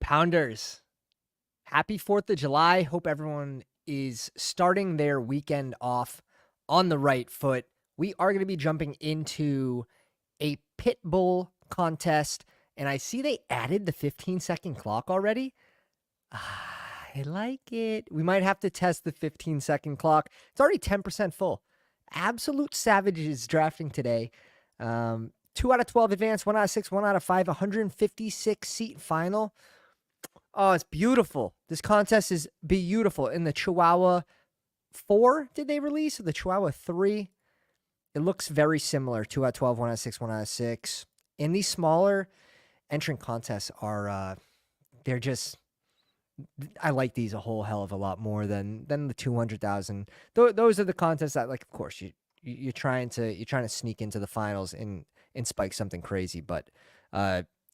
Pounders, happy 4th of July. Hope everyone is starting their weekend off on the right foot. We are going to be jumping into a Pitbull contest, and I see they added the 15-second clock already. I like it. We might have to test the 15-second clock. It's already 10% full. Absolute savages drafting today. 2 out of 12 advanced, 1 out of 6, 1 out of 5, 156 seat final. Oh, it's beautiful. This contest is beautiful. In the Chihuahua 4, did they release? Or the Chihuahua 3? It looks very similar. 2 out of 12, 1 out of 6, 1 out of 6. And these smaller entrant contests are, they're just, I like these a whole hell of a lot more than the 200,000. Those are the contests that, like, of course, you're trying to sneak into the finals and spike something crazy, but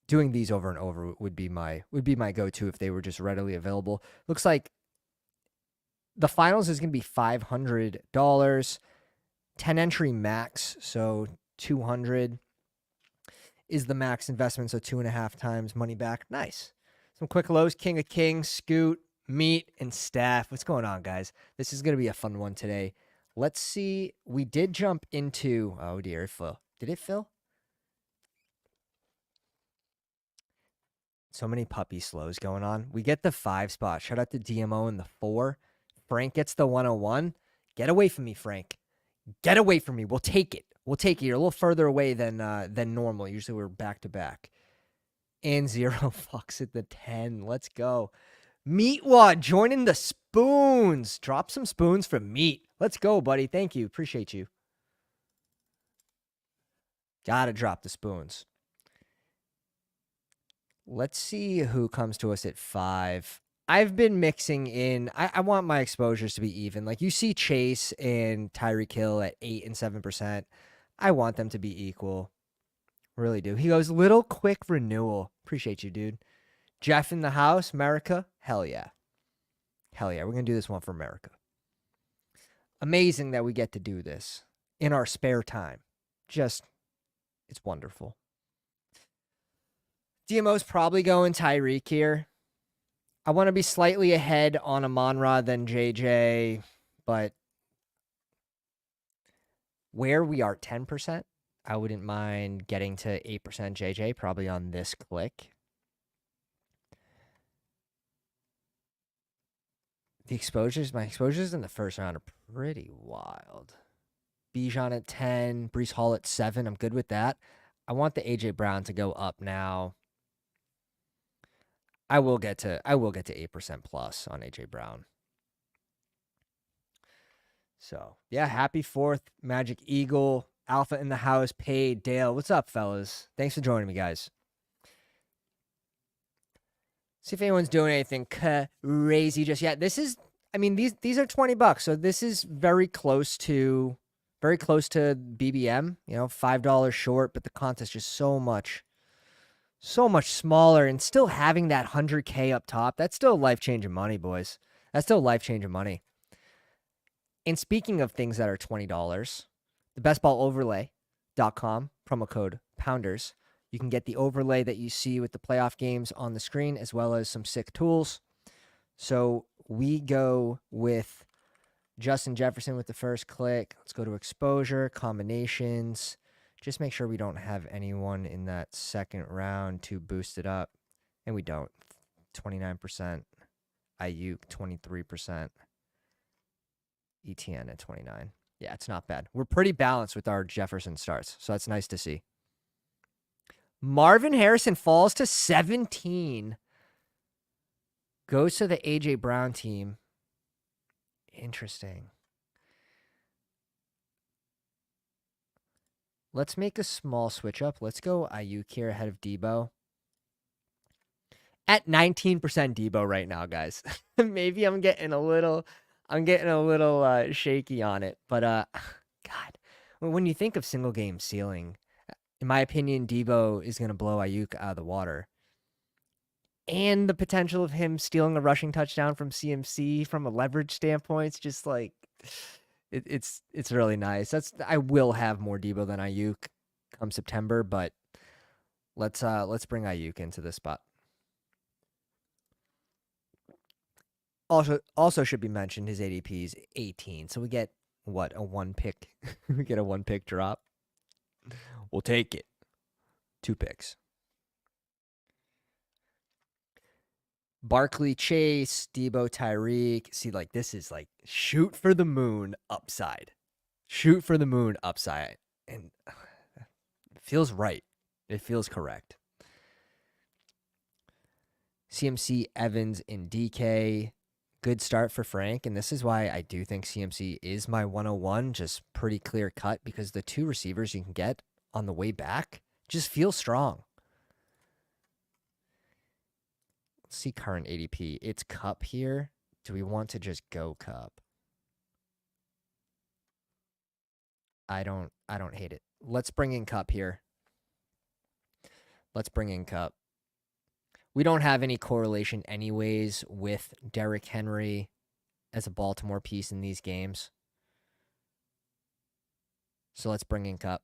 doing these over and over would be my go-to if they were just readily available. Looks like the finals is going to be $500, 10 entry max, so 200 is the max investment, so 2.5 times money back. Nice. Some quick lows: King of Kings, Scoot, Meat, and Staff. What's going on, guys? This is going to be a fun one today. Let's see. We did jump into, oh dear, it fell. Did it fill? So many puppy slows going on. We get the 5 spot. Shout out to DMO in the 4. Frank gets the 101. Get away from me, Frank. Get away from me. We'll take it. We'll take it. You're a little further away than normal. Usually we're back to back. And 0 fucks at the 10. Let's go. Meatwad joining the spoons. Drop some spoons for Meat. Let's go, buddy. Thank you. Appreciate you. Gotta drop the spoons. Let's see who comes to us at 5. I've been mixing in. I want my exposures to be even. Like, you see Chase and Tyreek Hill at 8 and 7%. I want them to be equal. Really do. He goes, little quick renewal. Appreciate you, dude. Jeff in the house. America. Hell yeah. Hell yeah. We're going to do this one for America. Amazing that we get to do this in our spare time. Just, it's wonderful. DMO's probably going Tyreek here. I want to be slightly ahead on Amon-Ra than JJ, but where we are 10%, I wouldn't mind getting to 8% JJ probably on this click. My exposures in the first round are pretty wild. Bijan at 10, Breece Hall at 7. I'm good with that. I want the AJ Brown to go up now. I will get to 8% plus on AJ Brown. So, yeah, happy 4th, Magic Eagle, Alpha in the house, Paid, Dale. What's up, fellas? Thanks for joining me, guys. See if anyone's doing anything crazy just yet. This is, I mean, these are $20, so this is very close to BBM, you know, $5 short, but the contest just so much smaller, and still having that 100K up top, that's still life-changing money, boys. That's still life-changing money. And speaking of things that are $20, the bestballoverlay.com, promo code Pounders. You can get the overlay that you see with the playoff games on the screen, as well as some sick tools. So we go with Justin Jefferson with the first click. Let's go to exposure, combinations. Just make sure we don't have anyone in that second round to boost it up. And we don't. 29%. Ayuk, 23%. ETN at 29. Yeah, it's not bad. We're pretty balanced with our Jefferson starts, so that's nice to see. Marvin Harrison falls to 17. Goes to the AJ Brown team. Interesting. Let's make a small switch up. Let's go Ayuk here ahead of Debo. At 19% Debo right now, guys. Maybe I'm getting a little shaky on it. But God, when you think of single game ceiling, in my opinion, Debo is going to blow Ayuk out of the water. And the potential of him stealing a rushing touchdown from CMC from a leverage standpoint, it's just like, it's really nice. I will have more Debo than Ayuk come September, but let's bring Ayuk into this spot. Also should be mentioned, his ADP is 18. So we get what, a 1 pick? We get a 1 pick drop. We'll take it. 2 picks. Barkley, Chase, Debo, Tyreek. See, like, this is like shoot for the moon upside. Shoot for the moon upside. And it feels right. It feels correct. CMC, Evans, and DK. Good start for Frank. And this is why I do think CMC is my 101. Just pretty clear cut because the 2 receivers you can get on the way back just feel strong. Let's see current ADP. It's Cup here. Do we want to just go Cup? I don't hate it. Let's bring in Cup here. Let's bring in Cup. We don't have any correlation anyways with Derrick Henry as a Baltimore piece in these games. So let's bring in Cup.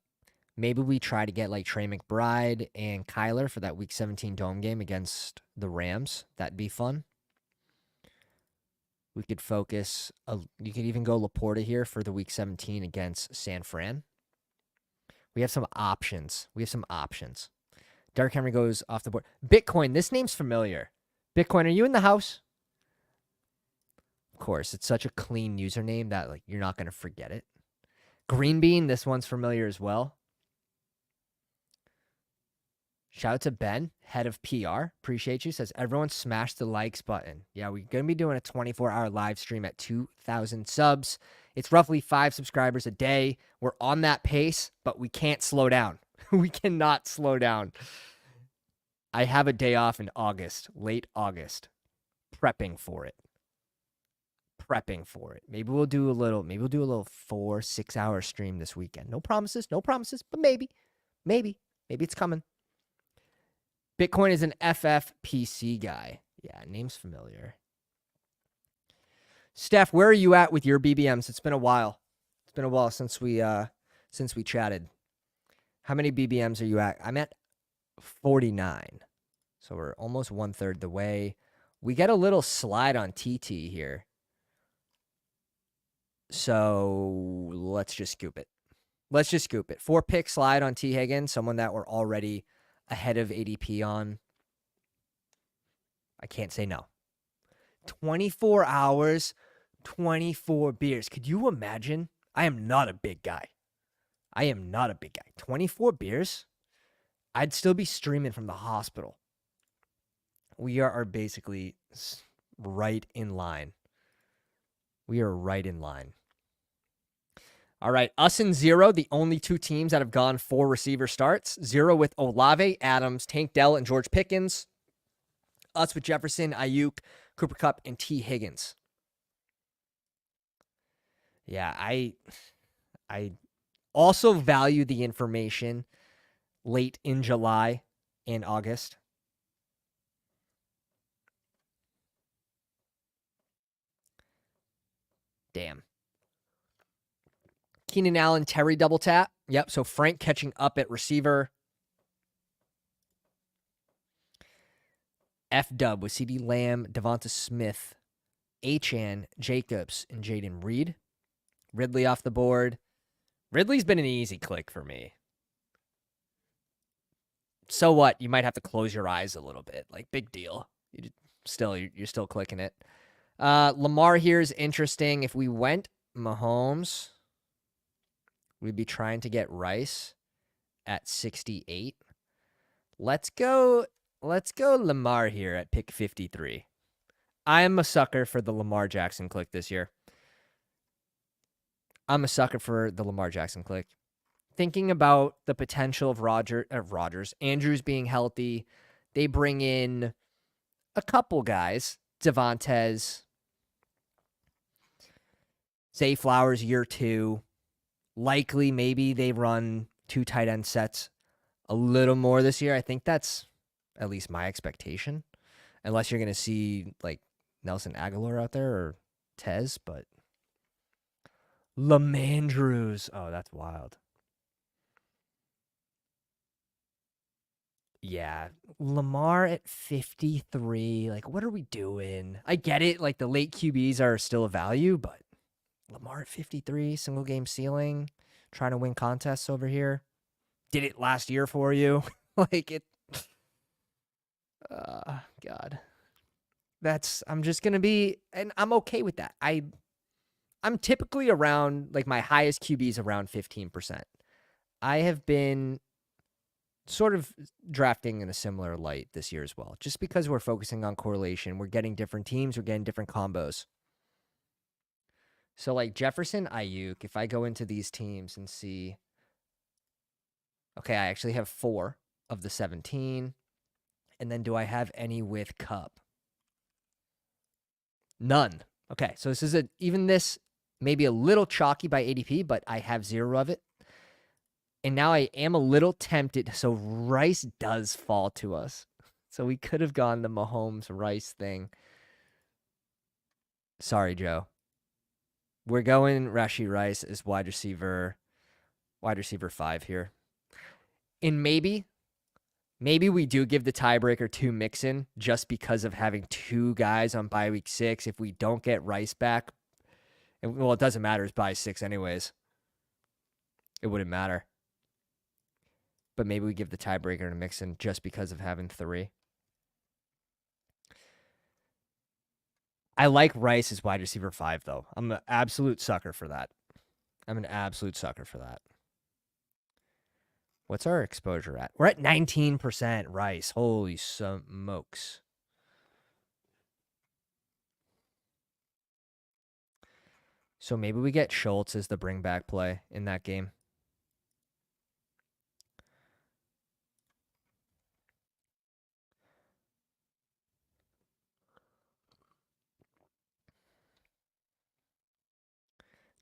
Maybe we try to get like Trey McBride and Kyler for that Week 17 Dome game against the Rams. That'd be fun. We could focus. You could even go Laporta here for the Week 17 against San Fran. We have some options. Derrick Henry goes off the board. Bitcoin, this name's familiar. Bitcoin, are you in the house? Of course, it's such a clean username that like you're not going to forget it. Green Bean, this one's familiar as well. Shout out to Ben, head of PR. Appreciate you. Says, everyone smash the likes button. Yeah, we're going to be doing a 24-hour live stream at 2,000 subs. It's roughly 5 subscribers a day. We're on that pace, but we can't slow down. We cannot slow down. I have a day off in August, late August, prepping for it. Maybe we'll do a little 4-6 hour stream this weekend. No promises, but maybe it's coming. Bitcoin is an FFPC guy. Yeah, name's familiar. Steph, where are you at with your BBMs? It's been a while. Since we chatted. How many BBMs are you at? I'm at 49. So we're almost 1/3 the way. We get a little slide on TT here. So let's just scoop it. 4-pick slide on T. Higgins, someone that we're already ahead of ADP on. I can't say no. 24 hours, 24 beers. Could you imagine? I am not a big guy. 24 beers? I'd still be streaming from the hospital. We are basically right in line. All right, us and Zero, the only 2 teams that have gone 4 receiver starts. Zero with Olave, Adams, Tank Dell, and George Pickens. Us with Jefferson, Ayuk, Cooper Kupp, and T. Higgins. Yeah, I also value the information late in July and August. Damn. Keenan Allen, Terry double tap. Yep, so Frank catching up at receiver. F-Dub with CeeDee Lamb, Devonta Smith, Achane, Jacobs, and Jaden Reed. Ridley off the board. Ridley's been an easy click for me. So what? You might have to close your eyes a little bit. Like, big deal. You're still clicking it. Lamar here is interesting. If we went Mahomes, we'd be trying to get Rice at 68. Let's go Lamar here at pick 53. I am a sucker for the Lamar Jackson click this year. Thinking about the potential of Andrews being healthy, they bring in a couple guys. Devontae, Zay Flowers year 2. Likely, maybe they run 2 tight end sets a little more this year. I think that's at least my expectation. Unless you're going to see like Nelson Aguilar out there or Tez, but Lamandrews. Oh, that's wild. Yeah, Lamar at 53. Like, what are we doing? I get it. Like, the late QBs are still a value, but Lamar at 53, single game ceiling, trying to win contests over here. Did it last year for you. Like, it. God. I'm just going to be, and I'm okay with that. I'm typically around, like, my highest QB is around 15%. I have been sort of drafting in a similar light this year as well, just because we're focusing on correlation. We're getting different teams, we're getting different combos. So, like, Jefferson, Ayuk, if I go into these teams and see, okay, I actually have 4 of the 17. And then do I have any with Cup? None. Okay, so this is even this maybe a little chalky by ADP, but I have 0 of it. And now I am a little tempted. So Rice does fall to us. So we could have gone the Mahomes Rice thing. Sorry, Joe. We're going Rashee Rice as wide receiver 5 here. And maybe we do give the tiebreaker to Mixon just because of having 2 guys on bye week 6. If we don't get Rice back, and, well, it doesn't matter. It's bye 6 anyways. It wouldn't matter. But maybe we give the tiebreaker to Mixon just because of having 3. I like Rice as wide receiver 5, though. I'm an absolute sucker for that. What's our exposure at? We're at 19% Rice. Holy smokes. So maybe we get Schultz as the bring back play in that game.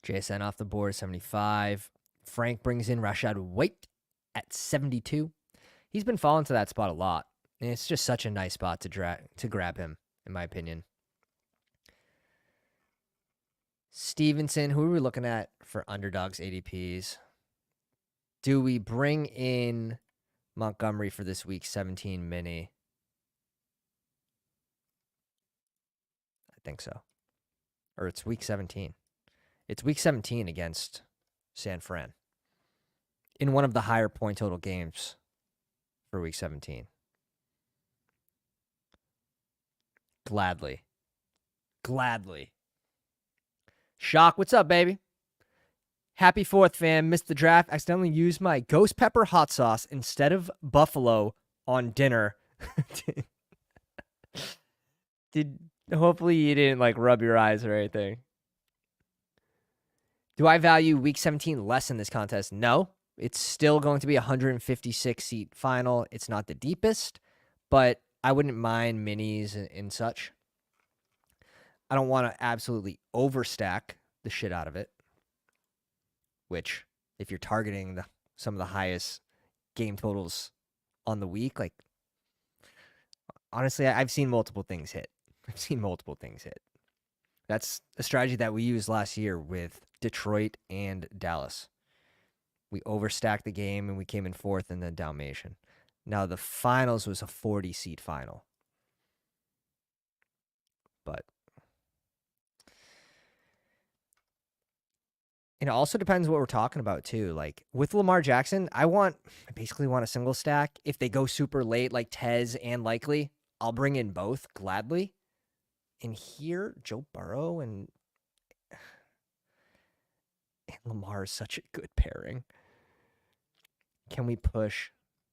JSN off the board, 75. Frank brings in Rashad White at 72. He's been falling to that spot a lot. And it's just such a nice spot to grab him, in my opinion. Stevenson, who are we looking at for Underdog's ADPs? Do we bring in Montgomery for this week 17 mini? I think so. Or it's week 17. It's week 17 against San Fran in one of the higher point total games for week 17. Gladly. Shock, what's up, baby? Happy 4th, fam. Missed the draft. Accidentally used my ghost pepper hot sauce instead of buffalo on dinner. Hopefully you didn't like rub your eyes or anything. Do I value week 17 less in this contest? No. It's still going to be a 156 seat final. It's not the deepest, but I wouldn't mind minis and such. I don't want to absolutely overstack the shit out of it, which if you're targeting some of the highest game totals on the week, like, honestly, I've seen multiple things hit. That's a strategy that we used last year with Detroit and Dallas. We overstacked the game and we came in 4th in the Dalmatian. Now the finals was a 40-seat final. But it also depends what we're talking about too. Like with Lamar Jackson, I basically want a single stack. If they go super late, like Tez and Likely, I'll bring in both gladly. And here, Joe Burrow and Lamar is such a good pairing. Can we push?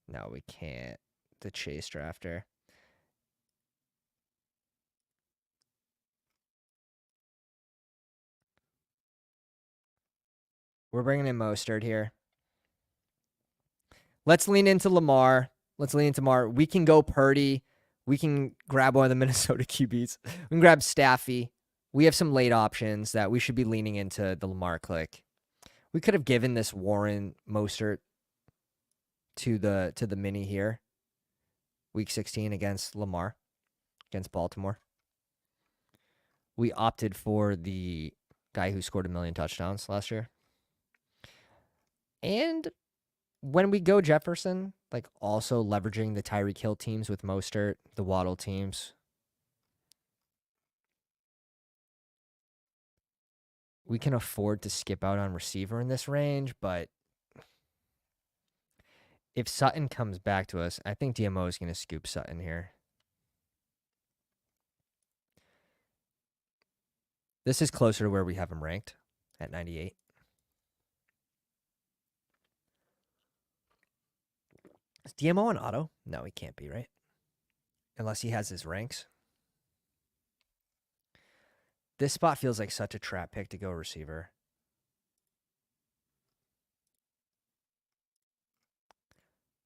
No, we can't. The Chase drafter. We're bringing in Mostert here. Let's lean into Lamar. We can go Purdy. We can grab one of the Minnesota QBs. We can grab Staffy. We have some late options that we should be leaning into the Lamar click. We could have given this Warren Mostert to the mini here. Week 16 against Lamar, against Baltimore. We opted for the guy who scored 1 million touchdowns last year. And when we go Jefferson, like also leveraging the Tyreek Hill teams with Mostert, the Waddle teams. We can afford to skip out on receiver in this range, but if Sutton comes back to us, I think DMO is going to scoop Sutton here. This is closer to where we have him ranked at 98. Is DMO an auto? No, he can't be, right? Unless he has his ranks. This spot feels like such a trap pick to go receiver.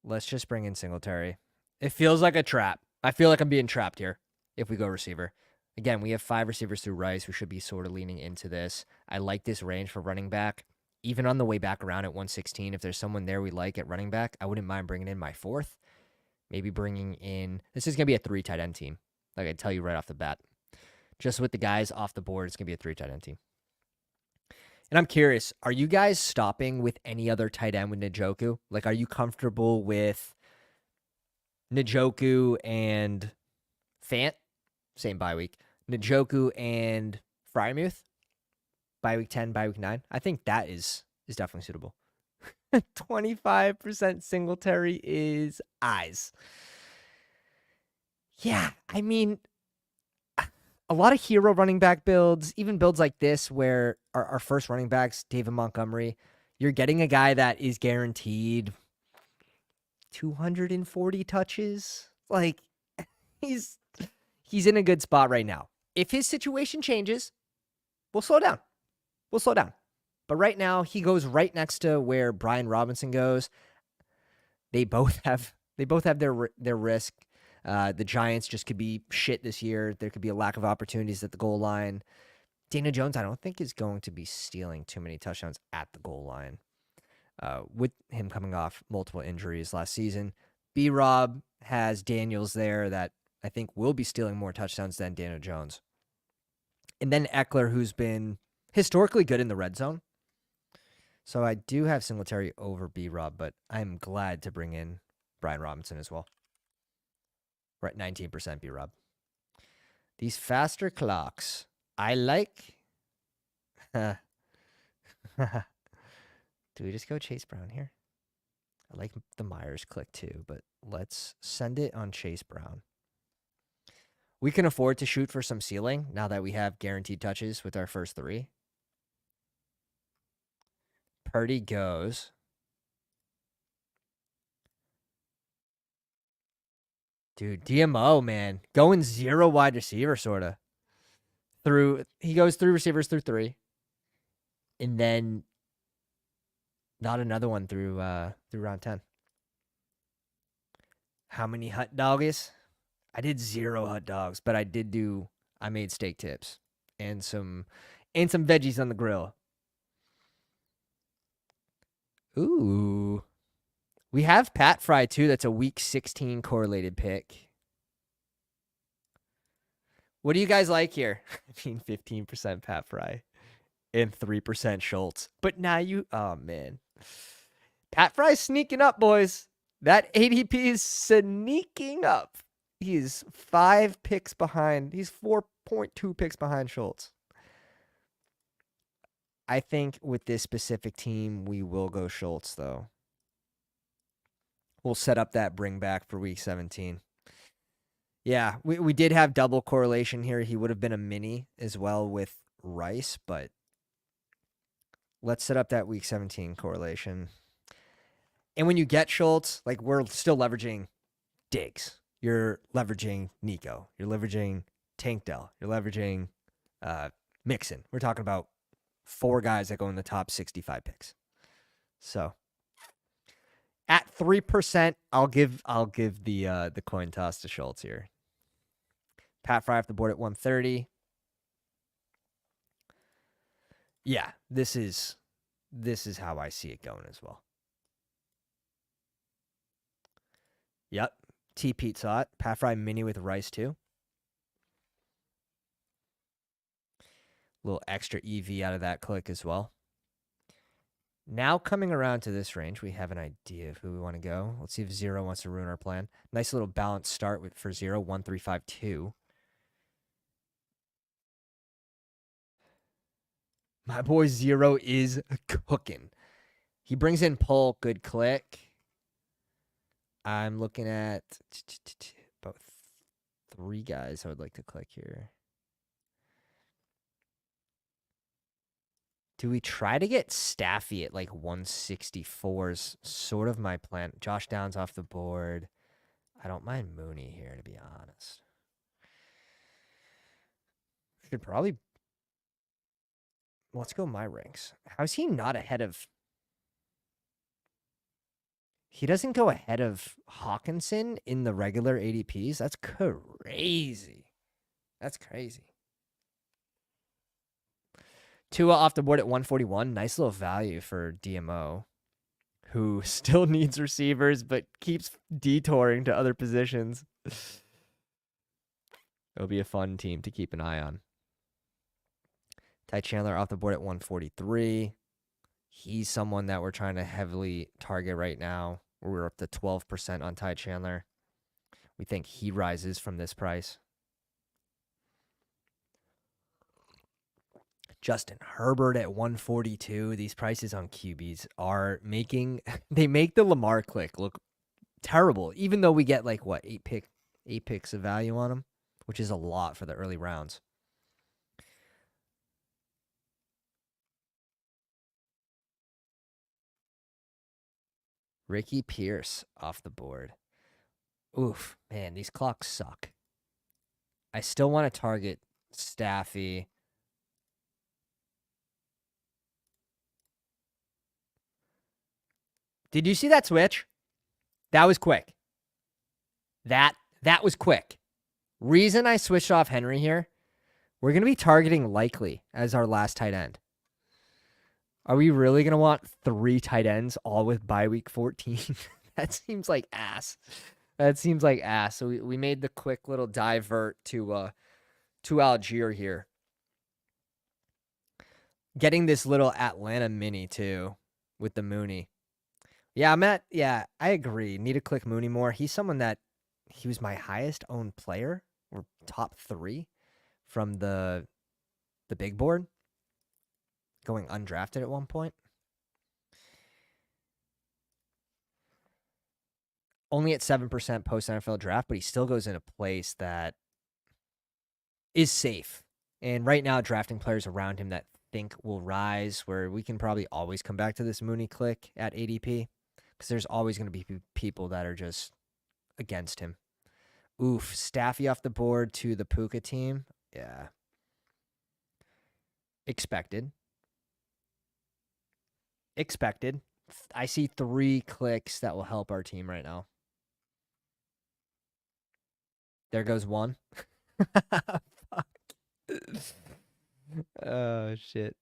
Let's just bring in Singletary. It feels like a trap. I feel like I'm being trapped here if we go receiver. Again, we have 5 receivers through Rice. We should be sort of leaning into this. I like this range for running back. Even on the way back around at 116, if there's someone there we like at running back, I wouldn't mind bringing in my 4th. Maybe bringing in... This is going to be a 3 tight end team. Like I tell you right off the bat. Just with the guys off the board, it's going to be a 3 tight end team. And I'm curious, are you guys stopping with any other tight end with Njoku? Like, are you comfortable with Njoku and Fant? Same bye week. Njoku and Freiermuth? Bye week 10, bye week 9? I think that is definitely suitable. 25% Singletary is eyes. Yeah, I mean... A lot of hero running back builds, even builds like this where our first running backs, David Montgomery, you're getting a guy that is guaranteed 240 touches. Like, he's in a good spot right now. If his situation changes, we'll slow down. We'll slow down. But right now, he goes right next to where Brian Robinson goes. They both have their risk. The Giants just could be shit this year. There could be a lack of opportunities at the goal line. Daniel Jones, I don't think, is going to be stealing too many touchdowns at the goal line. With him coming off multiple injuries last season, B-Rob has Daniels there that I think will be stealing more touchdowns than Daniel Jones. And then Eckler, who's been historically good in the red zone. So I do have Singletary over B-Rob, but I'm glad to bring in Brian Robinson as well. We're at 19% B-Rob. These faster clocks, I like. Do we just go Chase Brown here? I like the Myers click too, but let's send it on Chase Brown. We can afford to shoot for some ceiling now that we have guaranteed touches with our first 3. Purdy goes. Dude, DMO, man. Going 0 wide receiver, sort of. He goes through receivers through 3. And then not another one through round 10. How many hot doggies? I did 0 hot dogs, but I made steak tips and some veggies on the grill. Ooh. We have Pat Fry, too. That's a week 16 correlated pick. What do you guys like here? I mean, 15% Pat Fry and 3% Schultz. But now oh, man. Pat Fry's sneaking up, boys. That ADP is sneaking up. He's 5 picks behind. He's 4.2 picks behind Schultz. I think with this specific team, we will go Schultz, though. We'll set up that bring back for week 17. Yeah, we did have double correlation here. He would have been a mini as well with Rice, but let's set up that week 17 correlation. And when you get Schultz, like we're still leveraging Diggs. You're leveraging Nico. You're leveraging Tank Dell. You're leveraging Mixon. We're talking about 4 guys that go in the top 65 picks. So at 3%, I'll give the coin toss to Schultz here. Pat Fry off the board at 130. Yeah, this is how I see it going as well. Yep. T. Pete saw it. Pat Fry mini with Rice too. A little extra EV out of that click as well. Now coming around to this range, we have an idea of who we want to go. Let's see if Zero wants to ruin our plan. Nice little balanced start for Zero, 1, 3, 5, 2. My boy Zero is cooking. He brings in pull, good click. I'm looking at about 3 guys I would like to click here. Do we try to get Staffy at like 164 is sort of my plan. Josh Downs off the board. I don't mind Mooney here, to be honest. Should probably... Let's go my ranks. How is he not ahead of... He doesn't go ahead of Hawkinson in the regular ADPs? That's crazy. That's crazy. Tua off the board at 141. Nice little value for DMO, who still needs receivers but keeps detouring to other positions. It'll be a fun team to keep an eye on. Ty Chandler off the board at 143. He's someone that we're trying to heavily target right now. We're up to 12% on Ty Chandler. We think he rises from this price. Justin Herbert at 142. These prices on QBs are making... They make the Lamar click look terrible, even though we get like, what, 8 picks of value on him, which is a lot for the early rounds. Ricky Pierce off the board. Oof, man, these clocks suck. I still want to target Staffy. Did you see that switch? That was quick. That was quick. Reason I switched off Henry here, we're going to be targeting Likely as our last tight end. Are we really going to want 3 tight ends all with bye week 14? That seems like ass. That seems like ass. So we made the quick little divert to Algier here. Getting this little Atlanta mini too with the Mooney. Yeah, I agree. Need to click Mooney more. He's someone that he was my highest owned player, or top 3 from the big board, going undrafted at one point. Only at 7% post NFL draft, but he still goes in a place that is safe. And right now, drafting players around him that think will rise, where we can probably always come back to this Mooney click at ADP, because there's always going to be people that are just against him. Oof, Staffy off the board to the Puka team. Yeah. Expected. I see 3 clicks that will help our team right now. There goes 1. Fuck. Oh, shit.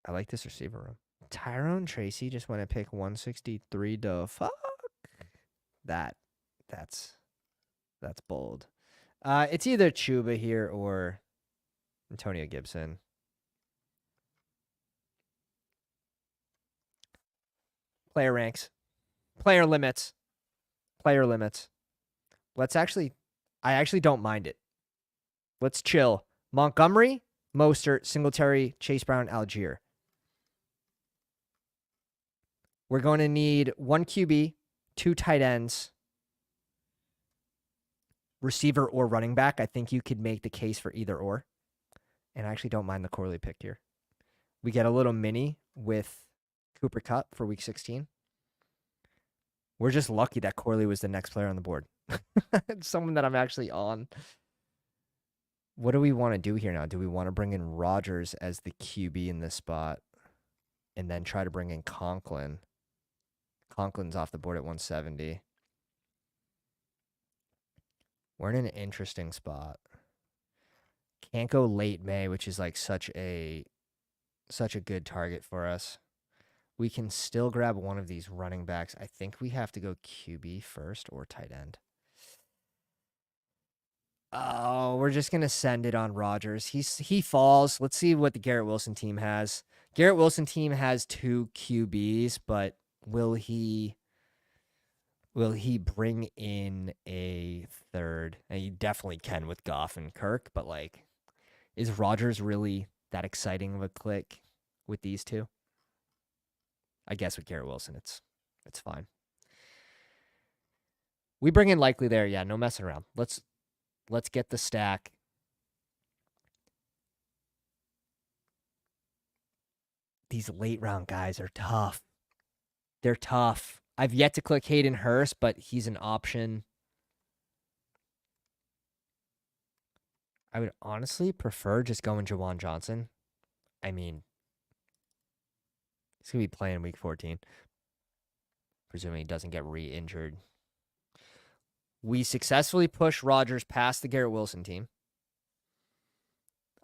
I like this receiver room. Tyrone Tracy just went to pick 163 to fuck. That's bold. It's either Chuba here or Antonio Gibson. Player ranks. Player limits. I actually don't mind it. Let's chill. Montgomery, Mostert, Singletary, Chase Brown, Algier. We're going to need 1 QB, 2 tight ends, receiver or running back. I think you could make the case for either or. And I actually don't mind the Corley pick here. We get a little mini with Cooper Kupp for week 16. We're just lucky that Corley was the next player on the board. Someone that I'm actually on. What do we want to do here now? Do we want to bring in Rodgers as the QB in this spot and then try to bring in Conklin? Conklin's off the board at 170. We're in an interesting spot. Can't go late May, which is like such a good target for us. We can still grab one of these running backs. I think we have to go QB first or tight end. Oh, we're just gonna send it on Rodgers. He falls. Let's see what the Garrett Wilson team has. Garrett Wilson team has 2 QBs, but will he bring in a third? And he definitely can with Goff and Kirk, but like, is Rodgers really that exciting of a click with these two? I guess with Garrett Wilson, it's fine. We bring in Likely there, yeah, no messing around. Let's get the stack. These late round guys are tough. They're tough. I've yet to click Hayden Hurst, but he's an option. I would honestly prefer just going Juwan Johnson. I mean, he's going to be playing week 14. Presuming he doesn't get re-injured. We successfully pushed Rodgers past the Garrett Wilson team.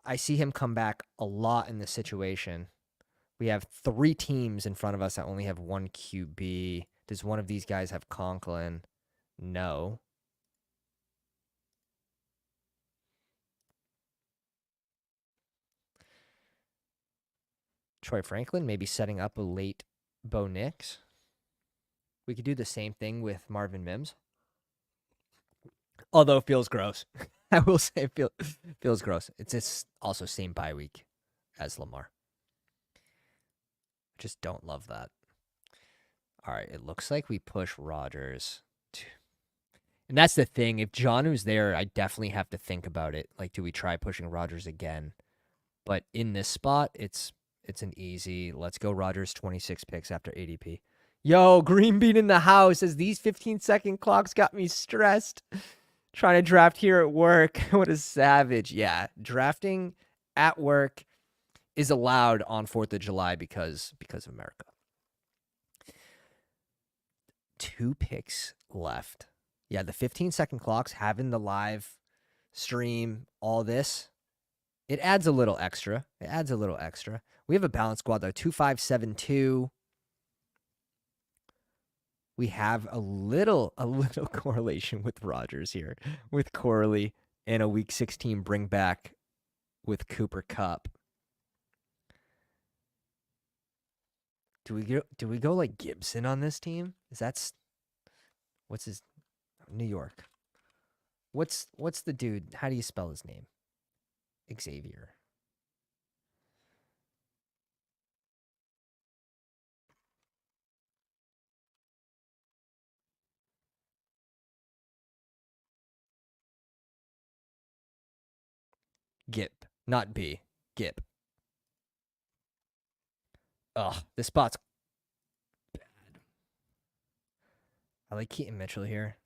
I see him come back a lot in this situation. We have 3 teams in front of us that only have 1 QB. Does one of these guys have Conklin? No. Troy Franklin maybe setting up a late Bo Nix. We could do the same thing with Marvin Mims. Although it feels gross. I will say it feels gross. It's just also same bye week as Lamar. Just don't love that. All right, it looks like we push Rodgers. And that's the thing. If Jonnu's there, I definitely have to think about it. Like, do we try pushing Rodgers again? But in this spot, it's an easy, let's go Rodgers 26 picks after ADP. Yo, Green Bean in the house as these 15-second clocks got me stressed. Trying to draft here at work. What a savage. Yeah, drafting at work is allowed on 4th of July because of America. 2 picks left. Yeah, the 15-second clocks, having the live stream, all this, it adds a little extra. We have a balanced squad, though. 2-5-7-2. We have a little correlation with Rodgers here, with Corley and a Week 16 bring back with Cooper Kupp. Do we go like Gibson on this team? What's his New York? What's the dude? How do you spell his name? Xavier. Gip, not B. Gip. Ugh, this spot's bad. I like Keaton Mitchell here.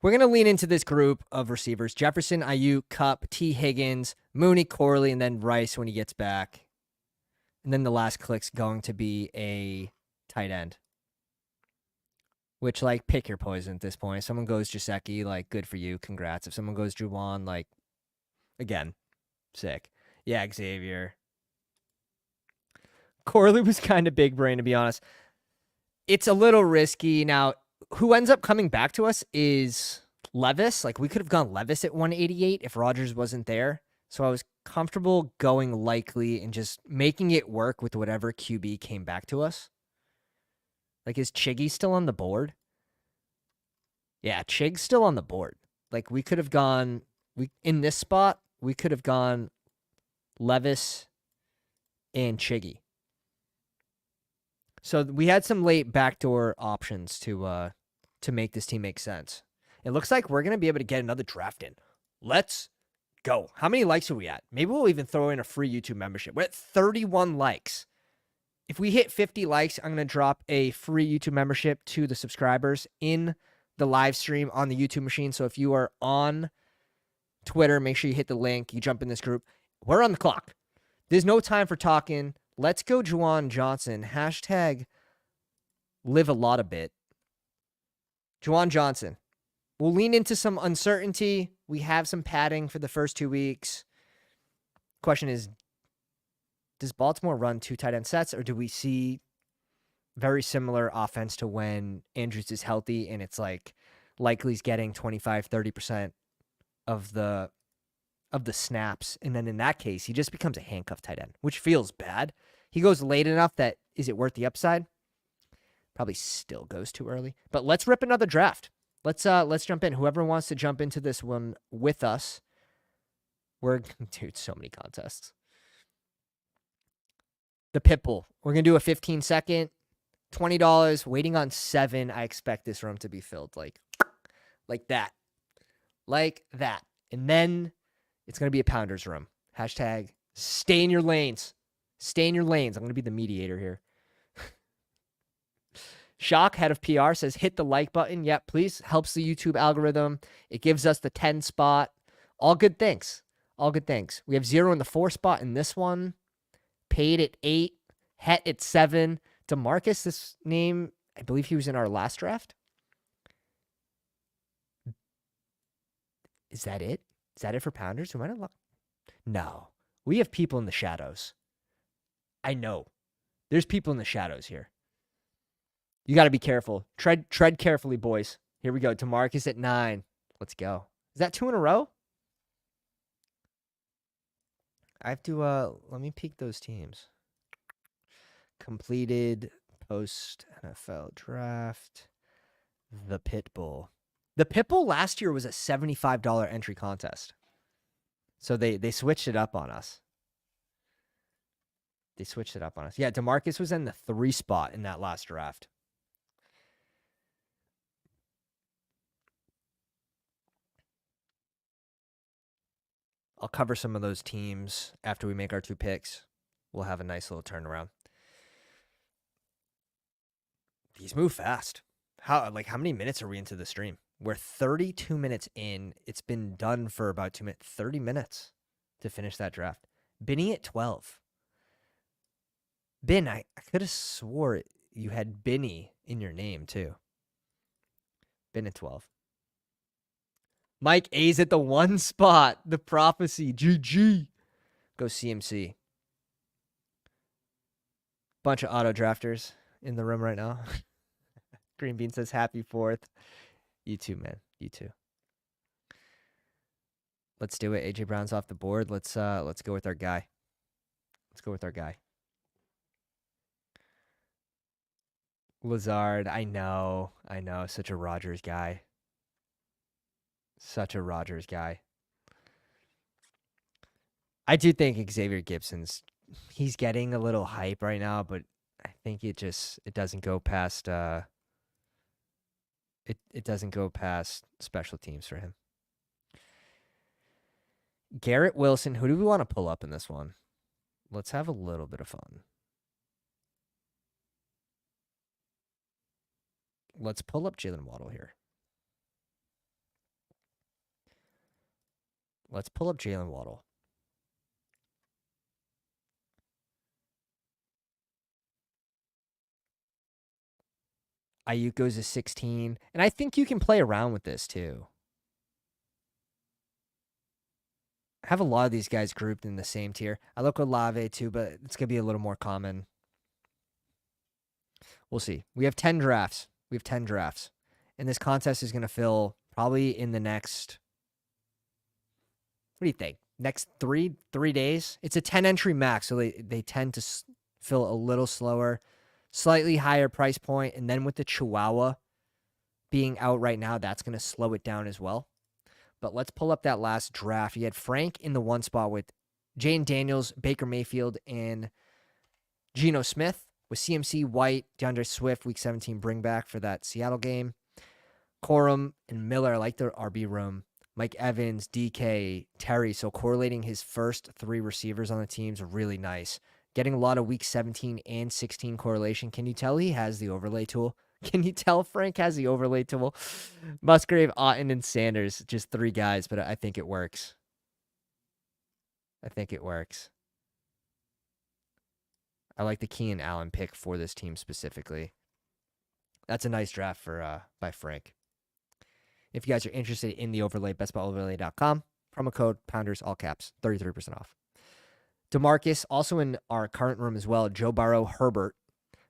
We're going to lean into this group of receivers. Jefferson, Ayuk, Kupp, T. Higgins, Mooney, Corley, and then Rice when he gets back. And then the last click's going to be a tight end. Which, like, pick your poison at this point. If someone goes Jaceki, like, good for you. Congrats. If someone goes Juwan, like, again, sick. Yeah, Xavier. Corley was kind of big brain, to be honest. It's a little risky. Now, who ends up coming back to us is Levis. Like, we could have gone Levis at 188 if Rodgers wasn't there. So I was comfortable going Likely and just making it work with whatever QB came back to us. Like, is Chiggy still on the board? Yeah, Chig's still on the board. Like, we could have gone, in this spot, we could have gone Levis and Chiggy. So we had some late backdoor options to make this team make sense. It looks like we're going to be able to get another draft in. Let's go. How many likes are we at? Maybe we'll even throw in a free YouTube membership. We're at 31 likes. If we hit 50 likes, I'm going to drop a free YouTube membership to the subscribers in the live stream on the YouTube machine. So if you are on Twitter, make sure you hit the link. You jump in this group. We're on the clock. There's no time for talking. Let's go Juwan Johnson. Hashtag live a lot a bit. Juwan Johnson. We'll lean into some uncertainty. We have some padding for the first 2 weeks. Question is, does Baltimore run 2 tight end sets, or do we see very similar offense to when Andrews is healthy and it's like likely he's getting 25, 30% of the snaps. And then in that case, he just becomes a handcuff tight end, which feels bad. He goes late enough that is it worth the upside? Probably still goes too early. But let's rip another draft. Let's jump in. Whoever wants to jump into this one with us. Dude, so many contests. The Pitbull. We're gonna do a 15-second, $20, waiting on 7. I expect this room to be filled like that. Like that. And then it's gonna be a Pounders room. Hashtag stay in your lanes. Stay in your lanes. I'm gonna be the mediator here. Shock, head of PR, says hit the like button. Yep, please. Helps the YouTube algorithm. It gives us the 10 spot. All good things. All good things. We have 0 in the 4 spot in this one. Paid at 8. Het at 7. DeMarcus, this name, I believe he was in our last draft. Is that it? Is that it for Pounders? We might have No. We have people in the shadows. I know. There's people in the shadows here. You got to be careful. Tread carefully, boys. Here we go. DeMarcus at 9. Let's go. Is that 2 in a row? I have to, let me peek those teams. Completed post NFL draft. The Pitbull. The Pitbull last year was a $75 entry contest. So they switched it up on us. They switched it up on us. Yeah, DeMarcus was in the 3 spot in that last draft. I'll cover some of those teams after we make our 2 picks. We'll have a nice little turnaround. These move fast. How many minutes are we into the stream? We're 32 minutes in. It's been done for about 2 minutes. 30 minutes to finish that draft. Benny at 12. Ben, I could have swore you had Benny in your name too. Ben at 12. Mike A's at the 1 spot. The prophecy. GG. Go CMC. Bunch of auto drafters in the room right now. Green Bean says happy 4th. You too, man. You too. Let's do it. AJ Brown's off the board. Let's go with our guy. Let's go with our guy. Lazard. I know. Such a Rodgers guy. Such a Rodgers guy. I do think Xavier Gibson's he's getting a little hype right now, but I think it doesn't go past it doesn't go past special teams for him. Garrett Wilson, who do we want to pull up in this one? Let's have a little bit of fun. Let's pull up Jalen Waddle here. Let's pull up Jalen Waddle. Ayuk goes to 16. And I think you can play around with this too. I have a lot of these guys grouped in the same tier. I look with Olave too, but it's going to be a little more common. We'll see. We have 10 drafts. And this contest is going to fill probably in the next... What do you think? Next three days? It's a 10 entry max, so they tend to fill a little slower, slightly higher price point, and then with the Chihuahua being out right now, that's going to slow it down as well. But let's pull up that last draft. You had Frank in the 1 spot with Jane Daniels, Baker Mayfield, and Geno Smith with CMC, White, DeAndre Swift, Week 17 bring back for that Seattle game. Corum and Miller, I like their RB room. Mike Evans, DK, Terry. So correlating his first 3 receivers on the team is really nice. Getting a lot of Week 17 and 16 correlation. Can you tell he has the overlay tool? Can you tell Frank has the overlay tool? Musgrave, Otten, and Sanders. Just 3 guys, but I think it works. I like the Keenan Allen pick for this team specifically. That's a nice draft for by Frank. If you guys are interested in the overlay, bestballoverlay.com. Promo code Pounders, all caps, 33% off. DeMarcus, also in our current room as well. Joe Burrow, Herbert,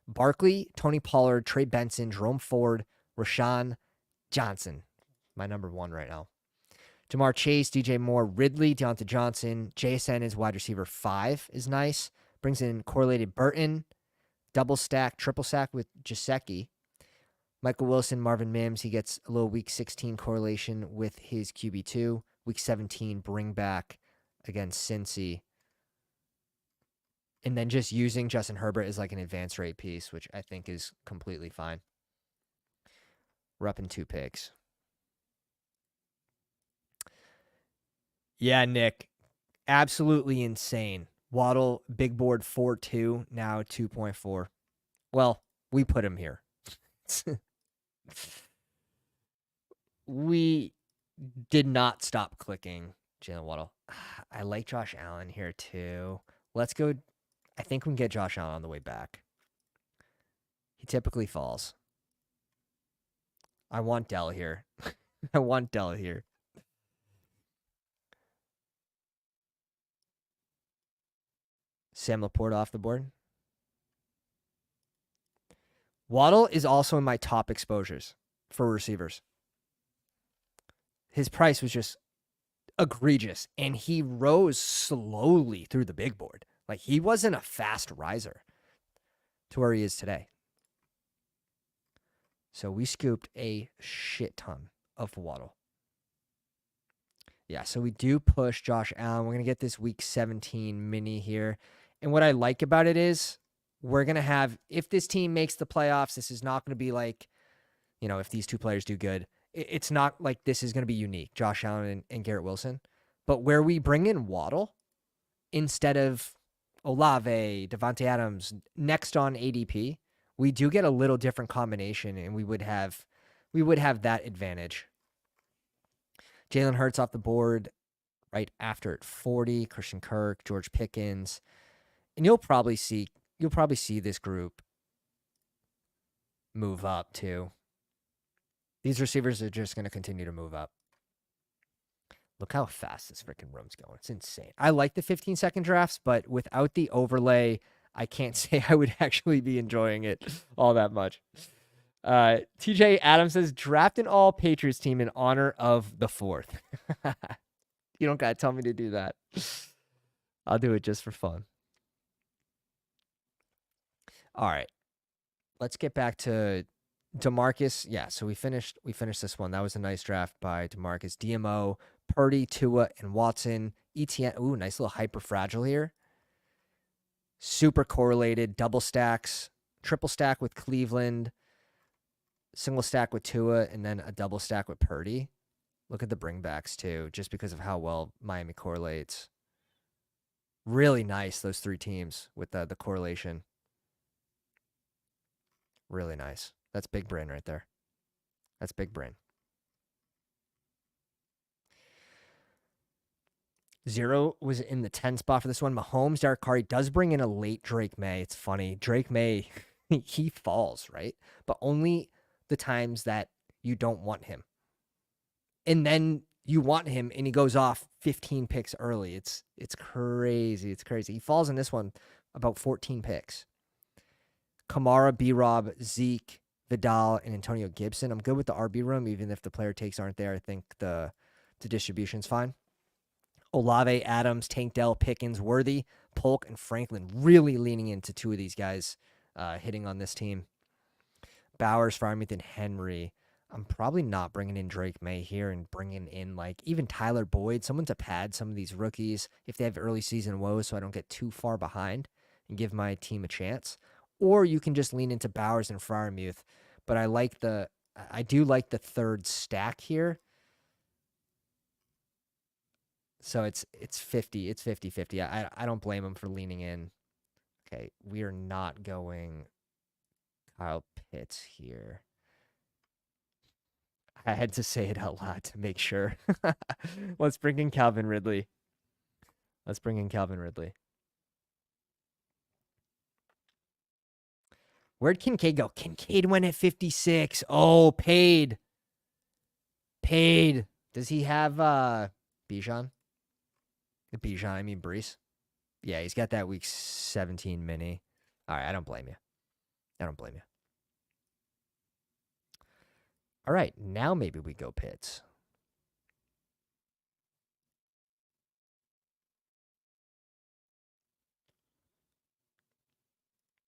Barkley, Tony Pollard, Trey Benson, Jerome Ford, Rashawn Johnson. My number one right now. Jamar Chase, DJ Moore, Ridley, Deontay Johnson, JSN is wide receiver 5 is nice. Brings in correlated Burton, double stack, triple stack with Jaceki. Michael Wilson, Marvin Mims, he gets a little week 16 correlation with his QB2. Week 17, bring back against Cincy. And then just using Justin Herbert as like an advance rate piece, which I think is completely fine. We're up in 2 picks. Yeah, Nick, absolutely insane. Waddle, big board 4.2, now 2.4. Well, we put him here. We did not stop clicking Jalen Waddle. I like Josh Allen here too. Let's go. I think we can get Josh Allen on the way back. He typically falls. I want Dell here. I want Dell here. Sam Laporta off the board. Waddle is also in my top exposures for receivers. His price was just egregious, and he rose slowly through the big board. Like, he wasn't a fast riser to where he is today. So we scooped a shit ton of Waddle. Yeah, so we do push Josh Allen. We're going to get this week 17 mini here. And what I like about it is we're going to have, if this team makes the playoffs, this is not going to be like, if these 2 players do good. It's not like this is going to be unique, Josh Allen and Garrett Wilson. But where we bring in Waddle instead of Olave, Devontae Adams, next on ADP, we do get a little different combination, and we would have that advantage. Jalen Hurts off the board right after at 40, Christian Kirk, George Pickens. And you'll probably see this group move up too. These receivers are just going to continue to move up. Look how fast this freaking room's going. It's insane. I like the 15-second drafts, but without the overlay, I can't say I would actually be enjoying it all that much. TJ Adams says, draft an all Patriots team in honor of the 4th. You don't got to tell me to do that. I'll do it just for fun. All right. Let's get back to DeMarcus. Yeah, so we finished this one. That was a nice draft by DeMarcus. DMO, Purdy, Tua, and Watson. ETN. Ooh, nice little hyper fragile here. Super correlated. Double stacks. Triple stack with Cleveland. Single stack with Tua, and then a double stack with Purdy. Look at the bringbacks too, just because of how well Miami correlates. Really nice, those 3 teams with the correlation. Really nice. That's big brain right there. That's big brain. 0 was in the 10 spot for this one. Mahomes, Derek Carr does bring in a late Drake May. It's funny. Drake May, he falls, right? But only the times that you don't want him. And then you want him and he goes off 15 picks early. It's crazy. It's crazy. He falls in this one about 14 picks. Kamara, B-Rob, Zeke, Vidal, and Antonio Gibson. I'm good with the RB room, even if the player takes aren't there. I think the distribution's fine. Olave, Adams, Tank Dell, Pickens, Worthy, Polk, and Franklin really leaning into 2 of these guys hitting on this team. Bowers, Freiermuth, and Henry. I'm probably not bringing in Drake May here and bringing in like even Tyler Boyd, someone to pad some of these rookies if they have early season woes so I don't get too far behind and give my team a chance. Or you can just lean into Bowers and Freiermuth. But I do like the 3rd stack here. So it's 50. It's 50-50. I don't blame him for leaning in. Okay, we are not going Kyle Pitts here. I had to say it out loud to make sure. Let's bring in Calvin Ridley. Where'd Kincaid go? Kincaid went at 56. Oh, paid. Does he have Bijan? Bijan, I mean Brees. Yeah, he's got that week 17 mini. All right, I don't blame you. All right, now maybe we go Pitts.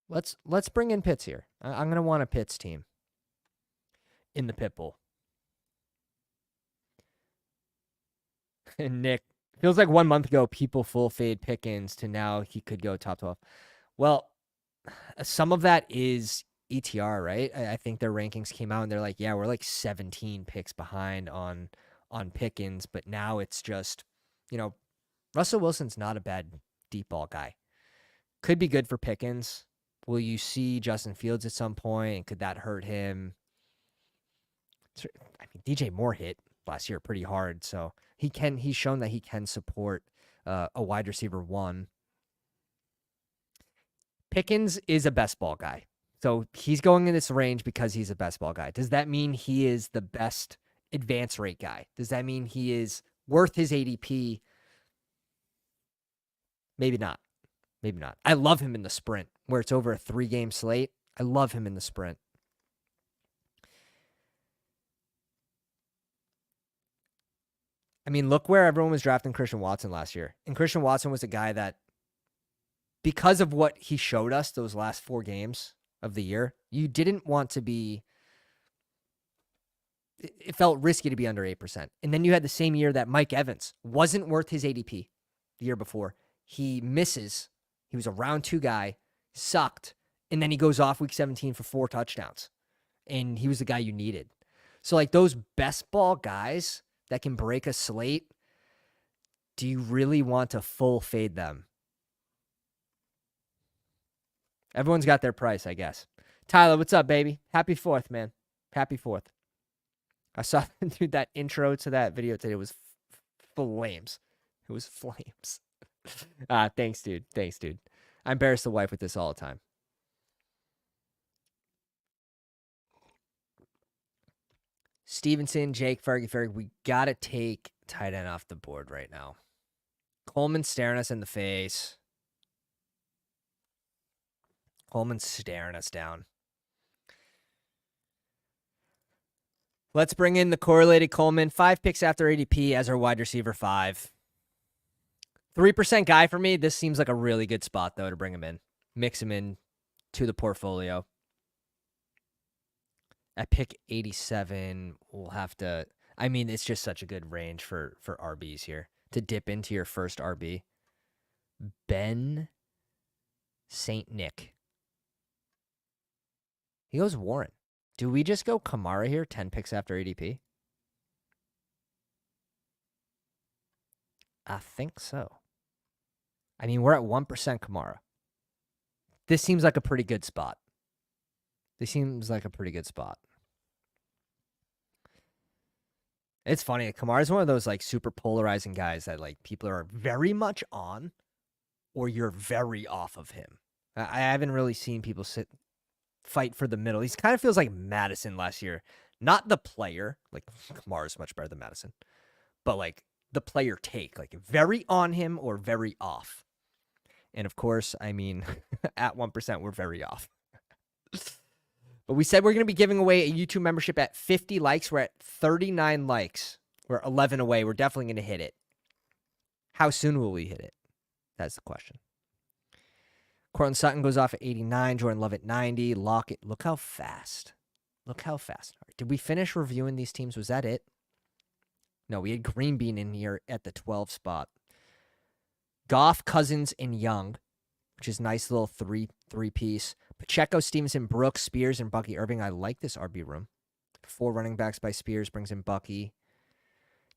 Let's bring in Pitts here. I'm going to want a Pitts team in the Pitbull. And Nick, feels like 1 month ago, people full fade Pickens to now he could go top 12. Well, some of that is ETR, right? I think their rankings came out and they're like, yeah, we're like 17 picks behind on Pickens, but now it's just, Russell Wilson's not a bad deep ball guy. Could be good for Pickens. Will you see Justin Fields at some point? Could that hurt him? I mean, DJ Moore hit last year pretty hard, so he's shown that he can support a wide receiver 1. Pickens is a best ball guy. So he's going in this range because he's a best ball guy. Does that mean he is the best advance rate guy? Does that mean he is worth his ADP? Maybe not. Maybe not. I love him in the sprint where it's over a 3-game slate. I love him in the sprint. I mean, look where everyone was drafting Christian Watson last year. And Christian Watson was a guy that, because of what he showed us those last 4 games of the year, you didn't want to be, it felt risky to be under 8%. And then you had the same year that Mike Evans wasn't worth his ADP the year before. He misses. He was a round 2 guy, sucked, and then he goes off week 17 for 4 touchdowns. And he was the guy you needed. So like those best ball guys that can break a slate, do you really want to full fade them? Everyone's got their price, I guess. Tyler, what's up, baby? Happy 4th, man. Happy 4th. I saw dude, that intro to that video today. It was flames. It was flames. Thanks, dude. Thanks, dude. I embarrass the wife with this all the time. Stevenson, Jake, Fergie. We got to take tight end off the board right now. Coleman's staring us in the face. Coleman's staring us down. Let's bring in the correlated Coleman. 5 picks after ADP as our wide receiver 5. 3% guy for me. This seems like a really good spot, though, to bring him in. Mix him in to the portfolio. At pick 87, we'll have to... I mean, it's just such a good range for RBs here. To dip into your first RB. Ben St. Nick. He goes Warren. Do we just go Kamara here, 10 picks after ADP? I think so. I mean, we're at 1% Kamara. This seems like a pretty good spot. It's funny. Kamara's one of those like super polarizing guys that like people are very much on or you're very off of him. I haven't really seen people fight for the middle. He kind of feels like Madison last year. Not the player. Like Kamara's much better than Madison. But like the player take. Like very on him or very off. And of course, I mean, at 1%, we're very off. But we said we're going to be giving away a YouTube membership at 50 likes. We're at 39 likes. We're 11 away. We're definitely going to hit it. How soon will we hit it? That's the question. Cortland Sutton goes off at 89. Jordan Love at 90. Lockett. Look how fast. Look how fast. Right, did we finish reviewing these teams? Was that it? No, we had Green Bean in here at the 12 spot. Goff, Cousins, and Young, which is nice little three-piece. Pacheco, Stevenson, Brooks, Spears, and Bucky Irving. I like this RB room. 4 running backs by Spears brings in Bucky.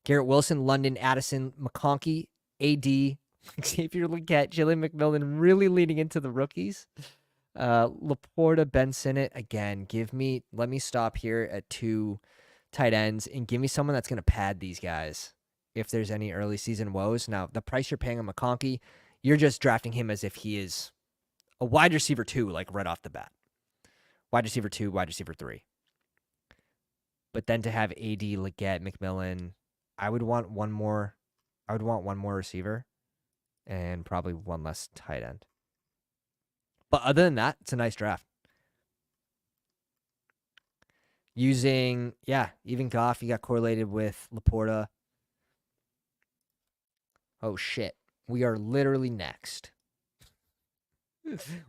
Garrett Wilson, London, Addison, McConkey, AD, Xavier Legette, Jillian McMillan really leaning into the rookies. Laporta, Ben Sinnott. Again, let me stop here at 2 tight ends and give me someone that's going to pad these guys if there's any early season woes. Now, the price you're paying on McConkey, you're just drafting him as if he is a wide receiver 2, like right off the bat. Wide receiver 2, wide receiver 3. But then to have AD, Legette, McMillan, I would want one more receiver and probably one less tight end. But other than that, it's a nice draft. Using, even Goff, you got correlated with Laporta. Oh, shit. We are literally next.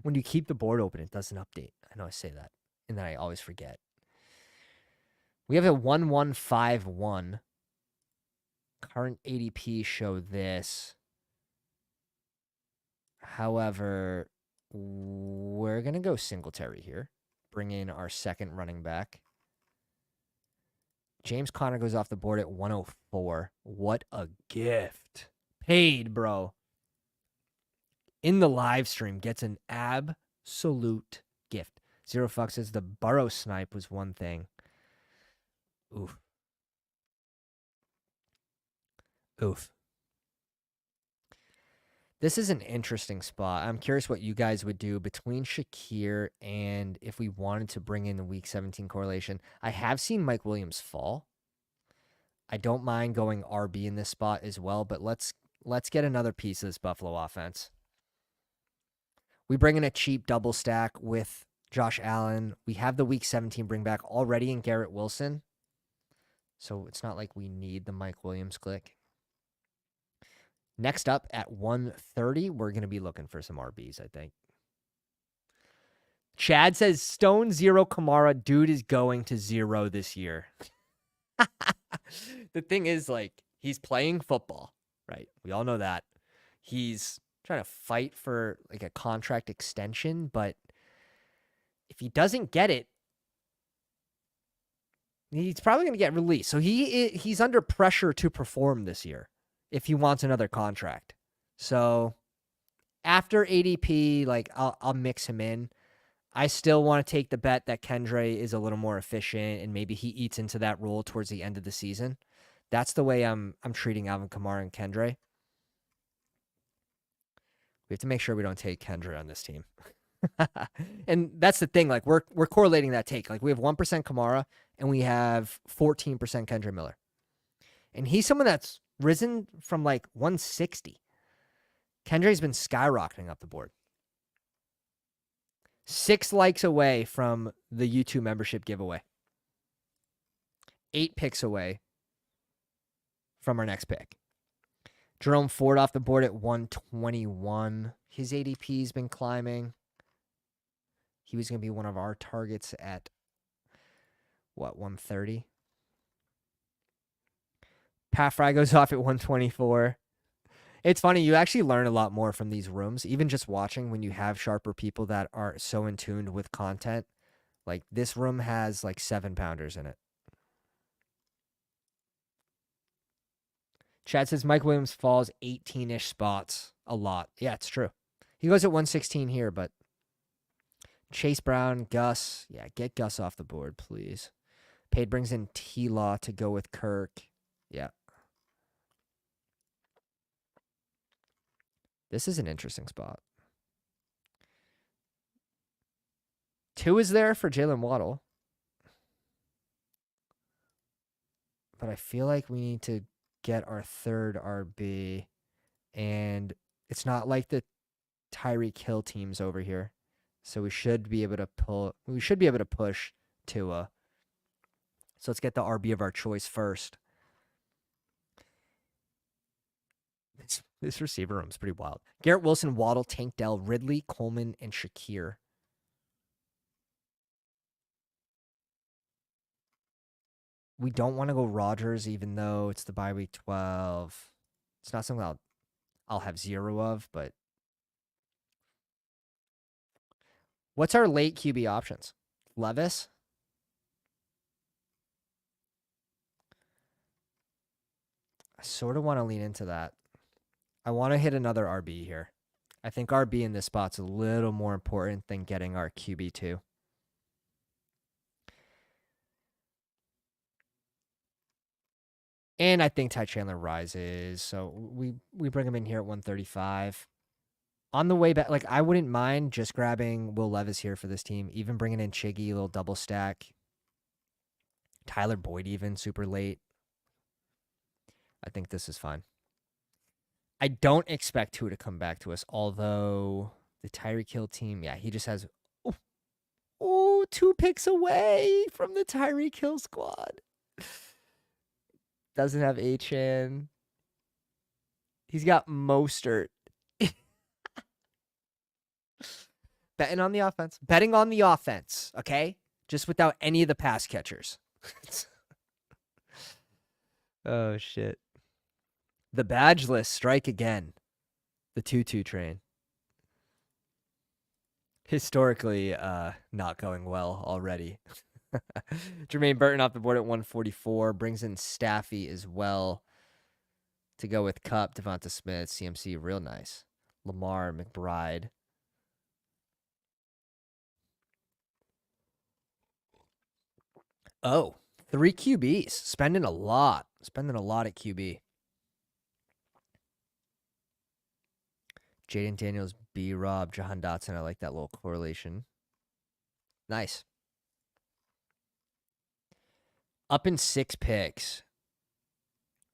When you keep the board open, it doesn't update. I know I say that, and then I always forget. We have a 1151. Current ADP show this. However, we're going to go Singletary here. Bring in our second running back. James Conner goes off the board at 104. What a gift. Paid, bro. In the live stream, gets an absolute gift. Zero Fuck says the Burrow snipe was one thing. Oof. Oof. This is an interesting spot. I'm curious what you guys would do between Shakir and if we wanted to bring in the Week 17 correlation. I have seen Mike Williams fall. I don't mind going RB in this spot as well, but let's get another piece of this Buffalo offense. We bring in a cheap double stack with Josh Allen. We have the Week 17 bring back already in Garrett Wilson. So it's not like we need the Mike Williams click. Next up at 130, we're going to be looking for some RBs, I think. Chad says, Stone 0 Kamara, dude is going to 0 this year. The thing is, like, he's playing football, right? We all know that. He's trying to fight for, like, a contract extension, but if he doesn't get it, he's probably going to get released. So he's under pressure to perform this year if he wants another contract. So after ADP, like, I'll mix him in. I still want to take the bet that Kendre is a little more efficient and maybe he eats into that role towards the end of the season. That's the way I'm treating Alvin Kamara and Kendre. We have to make sure we don't take Kendre on this team. And that's the thing. Like, we're correlating that take. Like, we have 1% Kamara and we have 14% Kendre Miller. And he's someone that's risen from like 160. Kendre's been skyrocketing up the board. 6 likes away from the YouTube membership giveaway. 8 picks away from our next pick. Jerome Ford off the board at 121. His ADP's been climbing. He was going to be one of our targets at, 130? Pat Fry goes off at 124. It's funny, you actually learn a lot more from these rooms, even just watching when you have sharper people that are so in tune with content. Like, this room has like 7-pounders in it. Chad says Mike Williams falls 18-ish spots. A lot. Yeah, it's true. He goes at 116 here, but Chase Brown, Gus. Yeah, get Gus off the board, please. Paid brings in T-Law to go with Kirk. Yeah. This is an interesting spot. 2 is there for Jalen Waddle. But I feel like we need to get our third RB. And it's not like the Tyreek Hill teams over here. So we should be able to push Tua. So let's get the RB of our choice first. This receiver room is pretty wild. Garrett Wilson, Waddle, Tank Dell, Ridley, Coleman, and Shakir. We don't want to go Rodgers, even though it's the bye week 12. It's not something I'll have 0 of, but what's our late QB options? Levis? I sort of want to lean into that. I want to hit another RB here. I think RB in this spot's a little more important than getting our QB2. And I think Ty Chandler rises, so we bring him in here at 135. On the way back, like, I wouldn't mind just grabbing Will Levis here for this team, even bringing in Chiggy, a little double stack. Tyler Boyd even, super late. I think this is fine. I don't expect Tua to come back to us, although the Tyreek Hill team, yeah, he just has 2 picks away from the Tyreek Hill squad. Doesn't have Achan. He's got Mostert. Betting on the offense. Betting on the offense, okay? Just without any of the pass catchers. Oh, shit. The badge list strike again. The 2-2 train. Historically, not going well already. Jermaine Burton off the board at 144. Brings in Staffy as well to go with Cup, Devonta Smith, CMC, real nice. Lamar, McBride. Oh, 3 QBs. Spending a lot. Spending a lot at QB. Jaden Daniels, B-Rob, Jahan Dotson. I like that little correlation. Nice. Up in 6 picks.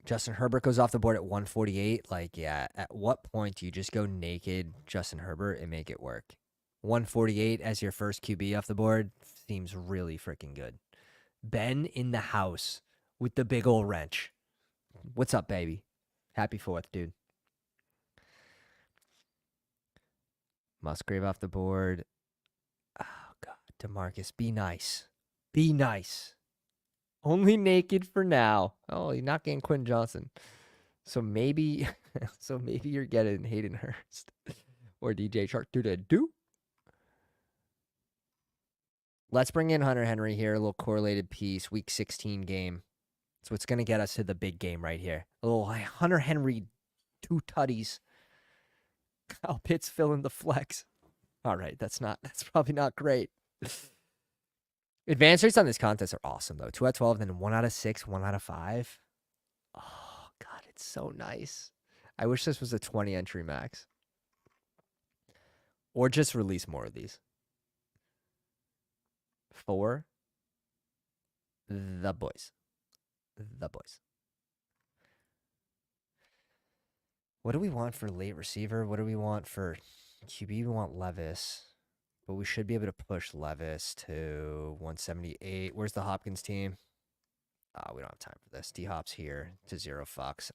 Justin Herbert goes off the board at 148. Like, yeah, at what point do you just go naked Justin Herbert and make it work? 148 as your first QB off the board seems really freaking good. Ben in the house with the big old wrench. What's up, baby? Happy 4th, dude. Musgrave off the board. Oh, God. DeMarcus, be nice. Be nice. Only naked for now. Oh, you're not getting Quinn Johnson. So maybe you're getting Hayden Hurst or DJ Shark. Do. Let's bring in Hunter Henry here. A little correlated piece. Week 16 game. So it's going to get us to the big game right here. A little Hunter Henry 2 tutties. Kyle Pitts filling the flex. All right, that's probably not great. Advance rates on this contest are awesome though. 2 out of 12, then 1 out of 6, 1 out of 5. Oh God, it's so nice. I wish this was a 20 entry max. Or just release more of these. For the boys. The boys. What do we want for late receiver? What do we want for QB? We want Levis. But we should be able to push Levis to 178. Where's the Hopkins team? We don't have time for this. D-Hop's here to 0 fucks.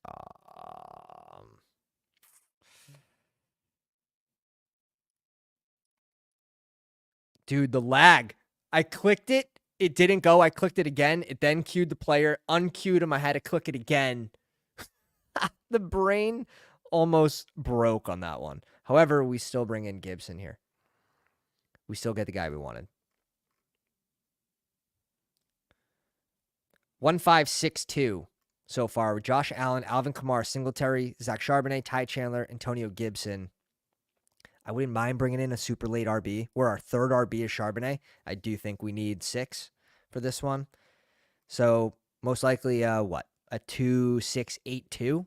Dude, the lag. I clicked it. It didn't go. I clicked it again. It then queued the player. Unqueued him. I had to click it again. The brain almost broke on that one. However, we still bring in Gibson here. We still get the guy we wanted. 1562 so far with Josh Allen, Alvin Kamara, Singletary, Zach Charbonnet, Ty Chandler, Antonio Gibson. I wouldn't mind bringing in a super late RB. Where our third RB is Charbonnet. I do think we need 6 for this one. So most likely, what? A 2-6-8-2.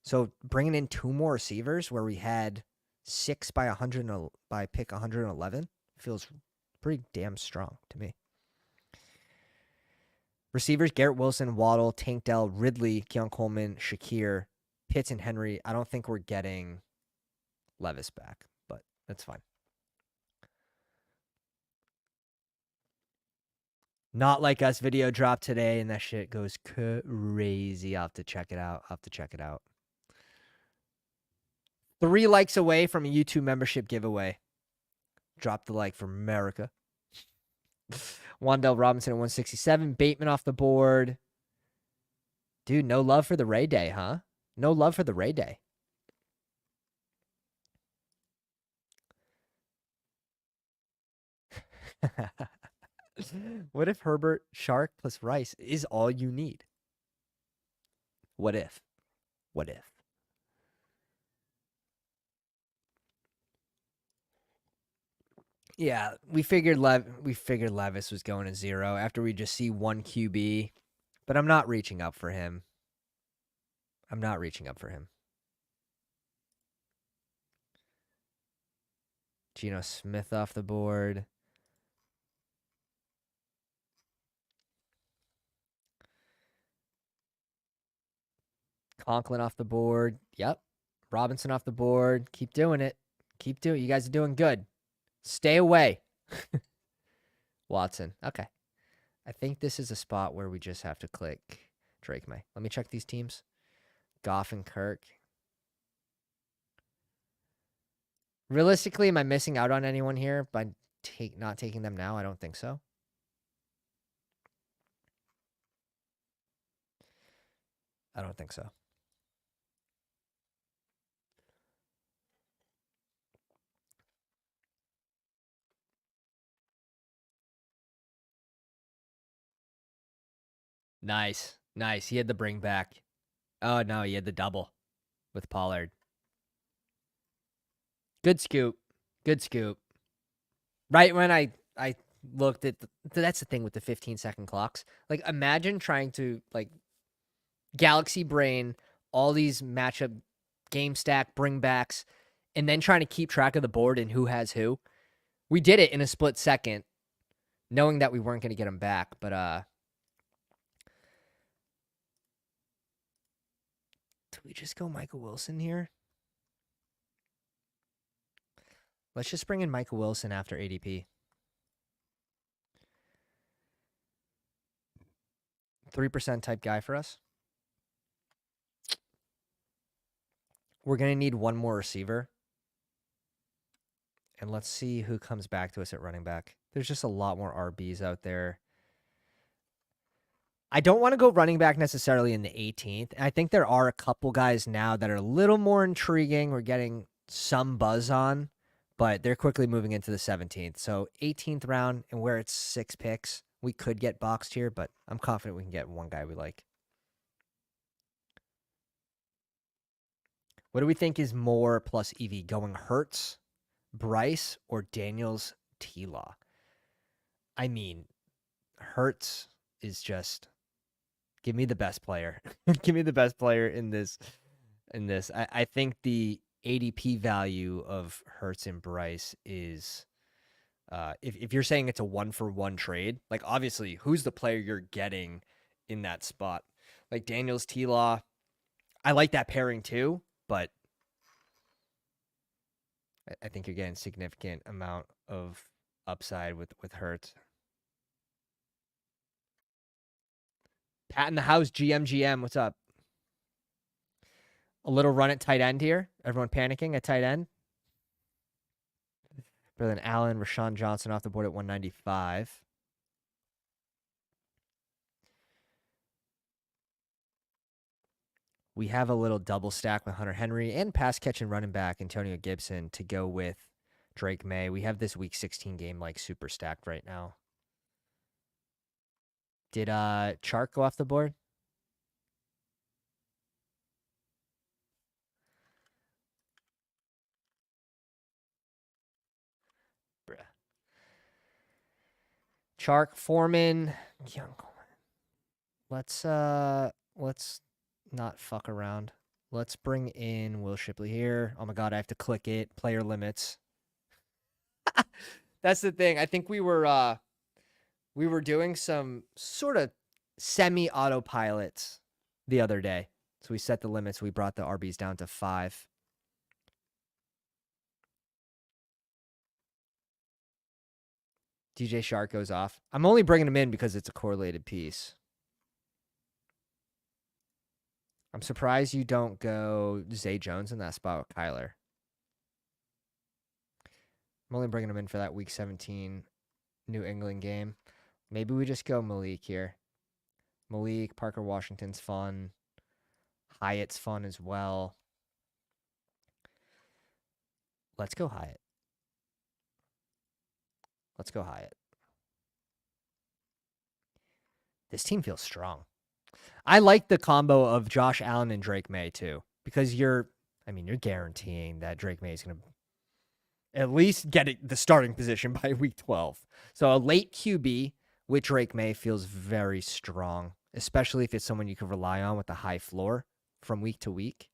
So bringing in 2 more receivers where we had 6 by pick 111 feels pretty damn strong to me. Receivers, Garrett Wilson, Waddle, Tank Dell, Ridley, Keon Coleman, Shakir, Pitts, and Henry. I don't think we're getting Levis back, but that's fine. Not like us video dropped today, and that shit goes crazy. I'll have to check it out. 3 likes away from a YouTube membership giveaway. Drop the like for America. Wandell Robinson at 167. Bateman off the board. Dude, no love for the Ray Day, huh? No love for the Ray Day. What if Herbert, Shark plus Rice is all you need? What if? Yeah, we figured Levis was going to 0 after we just see 1 QB, but I'm not reaching up for him. Geno Smith off the board. Conklin off the board. Yep. Robinson off the board. Keep doing it. You guys are doing good. Stay away. Watson. Okay. I think this is a spot where we just have to click Drake May. Let me check these teams. Goff and Kirk. Realistically, am I missing out on anyone here by not taking them now? I don't think so. I don't think so. Nice. Nice. He had the bring back. Oh, no, he had the double with Pollard. Good scoop. Good scoop. Right when I looked at that's the thing with the 15-second clocks. Like, imagine trying to, like, Galaxy brain all these matchup game stack bringbacks and then trying to keep track of the board and who has who. We did it in a split second, knowing that we weren't going to get him back, but do we just go Michael Wilson here? Let's just bring in Michael Wilson after ADP. 3% type guy for us. We're going to need one more receiver. And let's see who comes back to us at running back. There's just a lot more RBs out there. I don't want to go running back necessarily in the 18th. I think there are a couple guys now that are a little more intriguing. We're getting some buzz on, but they're quickly moving into the 17th. So 18th round, and where it's 6 picks, we could get boxed here, but I'm confident we can get one guy we like. What do we think is more plus EV? Going Hurts, Bryce, or Daniels T-Law? I mean, Hurts is just give me the best player. Give me the best player in this. I think the ADP value of Hurts and Bryce is if you're saying it's a 1-for-1 trade, like obviously who's the player you're getting in that spot? Like Daniels T-Law, I like that pairing too, but I think you're getting significant amount of upside with Hurts. Pat in the house, GM, what's up? A little run at tight end here. Everyone panicking at tight end. Better than Allen, Rashawn Johnson off the board at 195. We have a little double stack with Hunter Henry and pass catching running back Antonio Gibson to go with Drake May. We have this week 16 game like super stacked right now. Did Chark go off the board? Bruh. Chark, Foreman, Young. Let's not fuck around. Let's bring in Will Shipley here. Oh my god, I have to click it. Player limits. That's the thing. I think we were doing some sort of semi-autopilots the other day. So we set the limits. We brought the RBs down to 5. DJ Shark goes off. I'm only bringing him in because it's a correlated piece. I'm surprised you don't go Zay Jones in that spot with Kyler. I'm only bringing him in for that Week 17 New England game. Maybe we just go Malik here. Malik, Parker Washington's fun. Hyatt's fun as well. Let's go Hyatt. Let's go Hyatt. This team feels strong. I like the combo of Josh Allen and Drake May too, because you're guaranteeing that Drake May is going to at least get the starting position by week 12. So a late QB with Drake May feels very strong, especially if it's someone you can rely on with a high floor from week to week,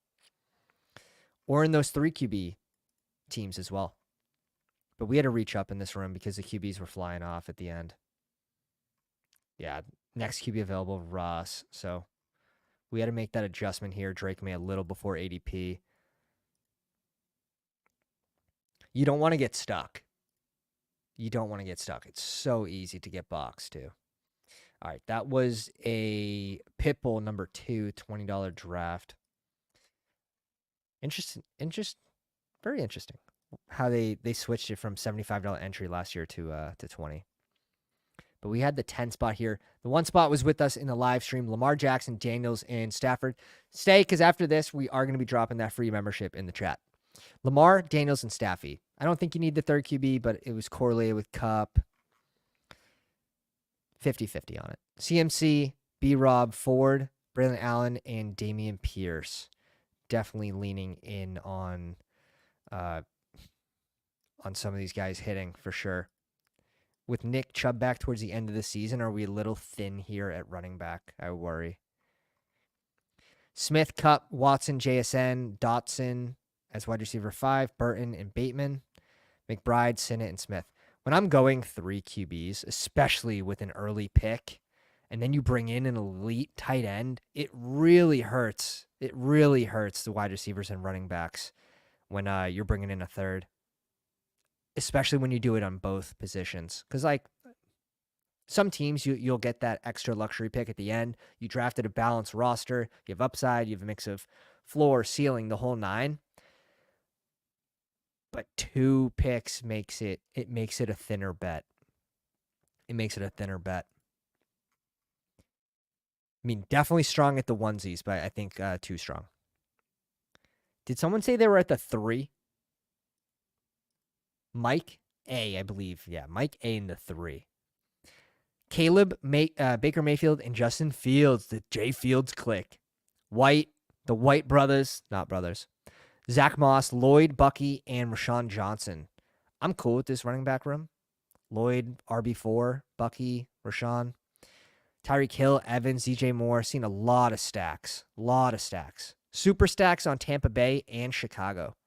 or in those 3 QB teams as well. But we had to reach up in this room because the QBs were flying off at the end. Yeah, next QB available, Ross. So we had to make that adjustment here. Drake May a little before ADP. You don't want to get stuck. You don't want to get stuck. It's so easy to get boxed too. All right, that was a Pitbull number 2 $20 draft. Interesting. Very interesting. how they switched it from $75 entry last year to 20. But we had the 10 spot here. The 1 spot was with us in the live stream. Lamar Jackson, Daniels, and Stafford. Stay, because after this, we are going to be dropping that free membership in the chat. Lamar, Daniels, and Staffy. I don't think you need the third QB, but it was correlated with Cup. 50-50 on it. CMC, B-Rob, Ford, Braylon Allen, and Damian Pierce. Definitely leaning in on some of these guys hitting for sure. With Nick Chubb back towards the end of the season, are we a little thin here at running back? I worry. Smith, Cup, Watson, JSN, Dotson as wide receiver 5, Burton, and Bateman, McBride, Sinnott, and Smith. When I'm going 3 QBs, especially with an early pick, and then you bring in an elite tight end, it really hurts. It really hurts the wide receivers and running backs when you're bringing in a third, especially when you do it on both positions. Because, like, some teams, you'll get that extra luxury pick at the end. You drafted a balanced roster. You have upside. You have a mix of floor, ceiling, the whole 9. But 2 picks makes it a thinner bet. It makes it a thinner bet. I mean, definitely strong at the onesies, but I think too strong. Did someone say they were at the 3? Mike A, I believe. Yeah, Mike A in the 3. Caleb, Baker Mayfield, and Justin Fields, the J Fields clique. White, the White brothers, not brothers. Zach Moss, Lloyd, Bucky, and Rashawn Johnson. I'm cool with this running back room. Lloyd, RB4, Bucky, Rashawn. Tyreek Hill, Evans, DJ Moore. Seen a lot of stacks. Super stacks on Tampa Bay and Chicago.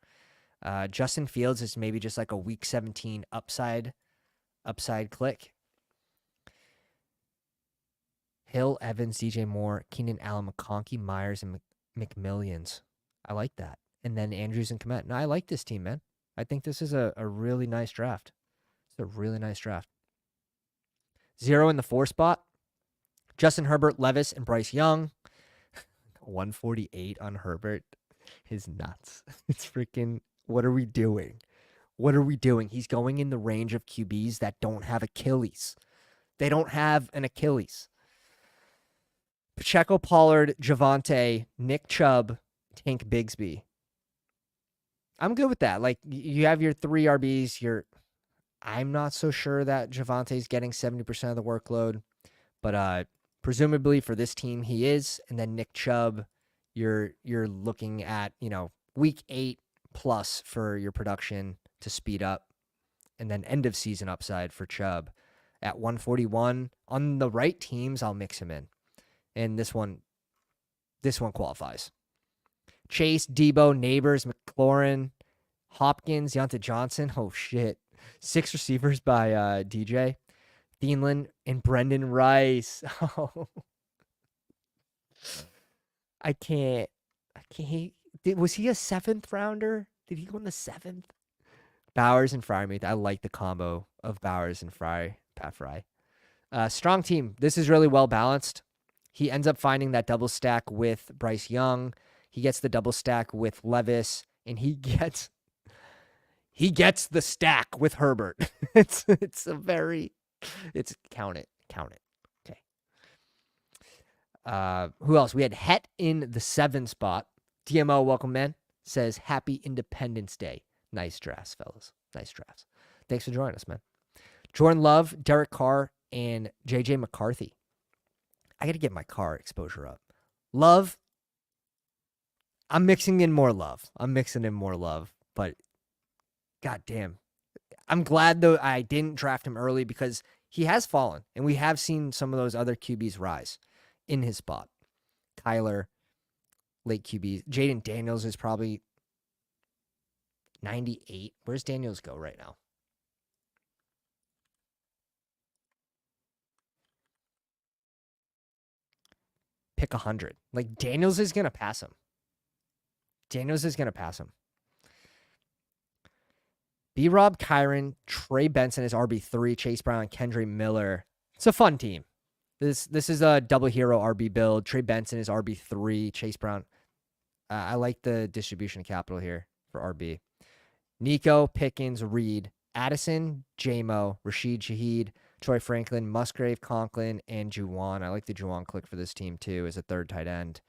Justin Fields is maybe just like a week 17 upside click. Hill, Evans, DJ Moore, Keenan Allen, McConkey, Myers, and McMillions. I like that. And then Andrews and Kmet. No, I like this team, man. I think this is a really nice draft. It's a really nice draft. 0 in the 4 spot. Justin Herbert, Levis, and Bryce Young. 148 on Herbert is nuts. It's freaking, what are we doing? He's going in the range of QBs that don't have Achilles. They don't have an Achilles. Pacheco, Pollard, Javonte, Nick Chubb, Tank Bigsby. I'm good with that. Like, you have your 3 RBs. I'm not so sure that Javonte's getting 70% of the workload, but presumably for this team he is. And then Nick Chubb, you're looking at, week 8 plus for your production to speed up, and then end of season upside for Chubb at 141. On the right teams, I'll mix him in. And this one qualifies. Chase, Debo, Neighbors, McLaurin, Hopkins, Deontay Johnson. Oh, shit. 6 receivers by DJ. Thielen and Brendan Rice. Oh. I can't. Was he a 7th rounder? Did he go in the 7th? Bowers and Freiermuth. I like the combo of Bowers and Pat Fry. Strong team. This is really well balanced. He ends up finding that double stack with Bryce Young. He gets the double stack with Levis, and he gets the stack with Herbert. Count it. Okay. Who else? We had Het in the 7 spot. DMO, welcome, man. Says Happy Independence Day. Nice drafts, fellas. Nice drafts. Thanks for joining us, man. Jordan Love, Derek Carr, and JJ McCarthy. I got to get my Carr exposure up. Love. I'm mixing in more love, but goddamn. I'm glad, though, I didn't draft him early because he has fallen, and we have seen some of those other QBs rise in his spot. Kyler, late QBs. Jaden Daniels is probably 98. Where's Daniels go right now? Pick 100. Like, Daniels is going to pass him. B-Rob, Kyron, Trey Benson is RB3, Chase Brown, Kendre Miller. It's a fun team. This is a double hero RB build. Trey Benson is RB3, Chase Brown. I like the distribution of capital here for RB. Nico, Pickens, Reed, Addison, J-Mo, Rashid Shaheed, Troy Franklin, Musgrave, Conklin, and Juwan. I like the Juwan click for this team too as a third tight end.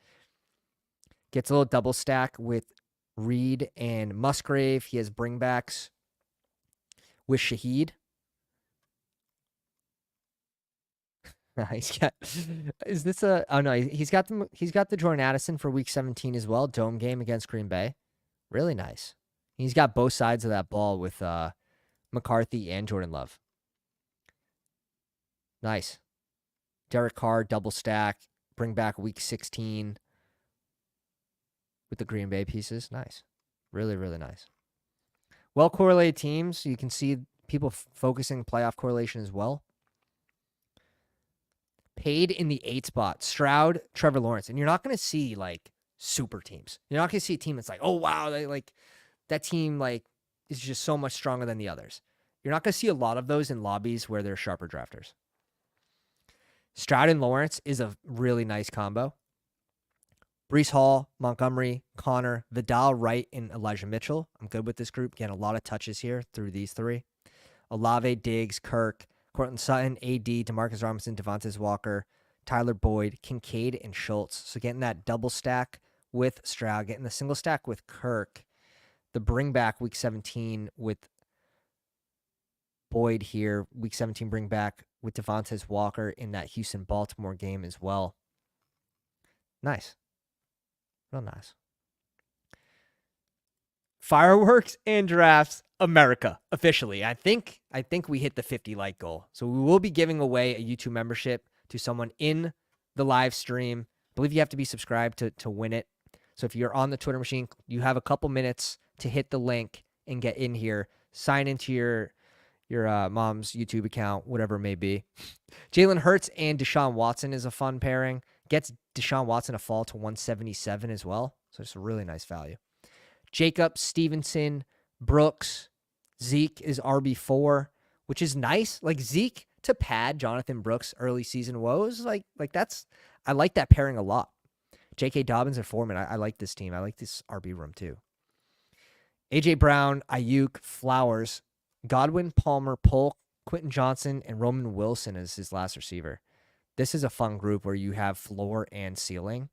Gets a little double stack with Reed and Musgrave. He has bringbacks with Shaheed. He's got. Is this a? Oh no, he's got the Jordan Addison for Week 17 as well. Dome game against Green Bay, really nice. He's got both sides of that ball with McCarthy and Jordan Love. Nice. Derek Carr double stack, bring back Week 16 with the Green Bay pieces. Nice, really really nice. Well correlated teams. You can see people focusing playoff correlation as well. Paid in the 8 spot, Stroud, Trevor Lawrence. And you're not going to see like super teams. You're not going to see a team that's like, oh, wow, they, like that team like is just so much stronger than the others. You're not going to see a lot of those in lobbies where they're sharper drafters. Stroud and Lawrence is a really nice combo. Breece Hall, Montgomery, Connor, Vidal, Wright, and Elijah Mitchell. I'm good with this group. Getting a lot of touches here through these three. Olave, Diggs, Kirk, Cortland Sutton, AD, DeMarcus Robinson, Devontae Walker, Tyler Boyd, Kincaid, and Schultz. So getting that double stack with Stroud, getting the single stack with Kirk, the bring back Week 17 with Boyd here, Week 17 bring back with Devontae Walker in that Houston-Baltimore game as well. Nice. Real nice. Fireworks and drafts America officially. I think we hit the 50 like goal. So we will be giving away a YouTube membership to someone in the live stream. I believe you have to be subscribed to win it. So if you're on the Twitter machine, you have a couple minutes to hit the link and get in here. Sign into your mom's YouTube account, whatever it may be. Jalen Hurts and Deshaun Watson is a fun pairing. Gets Deshaun Watson a fall to 177 as well. So it's a really nice value. Jacob, Stevenson, Brooks, Zeke is RB4, which is nice. Like Zeke to pad Jonathan Brooks early season woes. Like that's, I like that pairing a lot. J.K. Dobbins and Foreman. I like this team. I like this RB room too. A.J. Brown, Ayuk, Flowers, Godwin, Palmer, Polk, Quentin Johnson, and Roman Wilson as his last receiver. This is a fun group where you have floor and ceiling.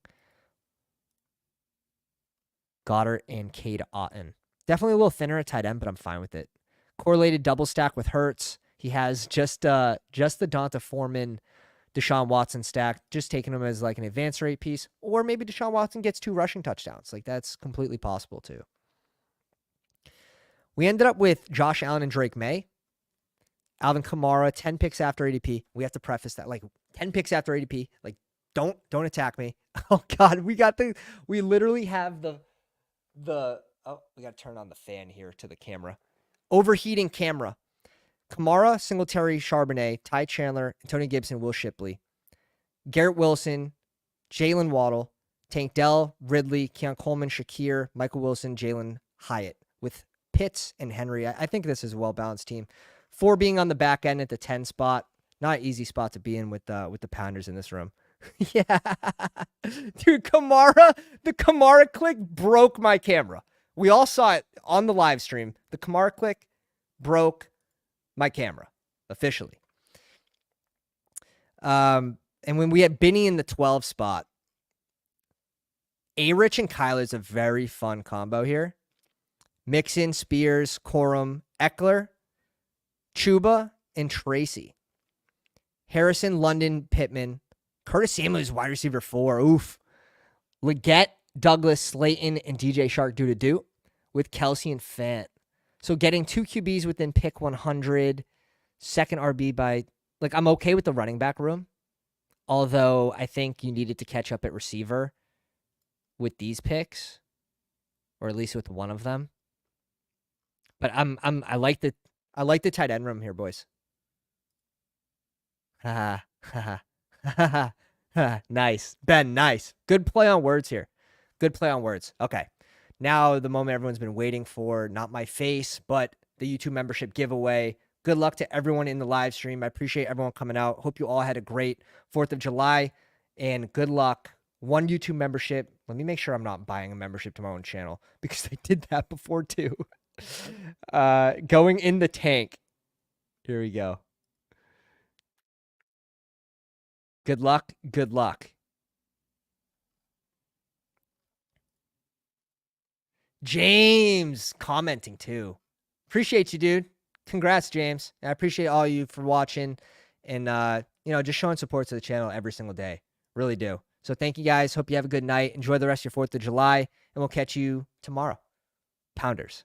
Goddard and Cade Otton. Definitely a little thinner at tight end, but I'm fine with it. Correlated double stack with Hurts. He has just the Donta Foreman, Deshaun Watson stack, just taking him as like an advance rate piece. Or maybe Deshaun Watson gets 2 rushing touchdowns. Like that's completely possible too. We ended up with Josh Allen and Drake May. Alvin Kamara, 10 picks after ADP. We have to preface that, like 10 picks after ADP. Like, don't attack me. Oh God, we literally have we got to turn on the fan here to the camera. Overheating camera. Kamara, Singletary, Charbonnet, Ty Chandler, Antonio Gibson, Will Shipley, Garrett Wilson, Jalen Waddle, Tank Dell, Ridley, Keon Coleman, Shakir, Michael Wilson, Jalen Hyatt with Pitts and Henry. I think this is a well-balanced team. 4 being on the back end at the 10 spot. Not an easy spot to be in with the Pounders in this room. Yeah. Dude, the Kamara click broke my camera. We all saw it on the live stream. The Kamara click broke my camera officially. And when we had Benny in the 12 spot, A-Rich and Kyler is a very fun combo here. Mixon, Spears, Corum, Eckler, Chuba, and Tracy. Harrison, London, Pittman. Curtis Samuel is wide receiver 4. Oof. Leggett, Douglas, Slayton, and DJ Shark do with Kelsey and Fant. So getting 2 QBs within pick 100, second RB by, like, I'm okay with the running back room. Although I think you needed to catch up at receiver with these picks, or at least with one of them. But I like the tight end room here, boys. Ha ha ha ha. Nice. Ben, nice. Good play on words here. Good play on words. Okay. Now the moment everyone's been waiting for, not my face, but the YouTube membership giveaway. Good luck to everyone in the live stream. I appreciate everyone coming out. Hope you all had a great 4th of July, and good luck. 1 YouTube membership. Let me make sure I'm not buying a membership to my own channel because I did that before too. Going in the tank. Here we go. Good luck. Good luck. James commenting too. Appreciate you, dude. Congrats, James. I appreciate all you for watching and just showing support to the channel every single day. Really do. So thank you guys. Hope you have a good night. Enjoy the rest of your 4th of July, and we'll catch you tomorrow. Pounders.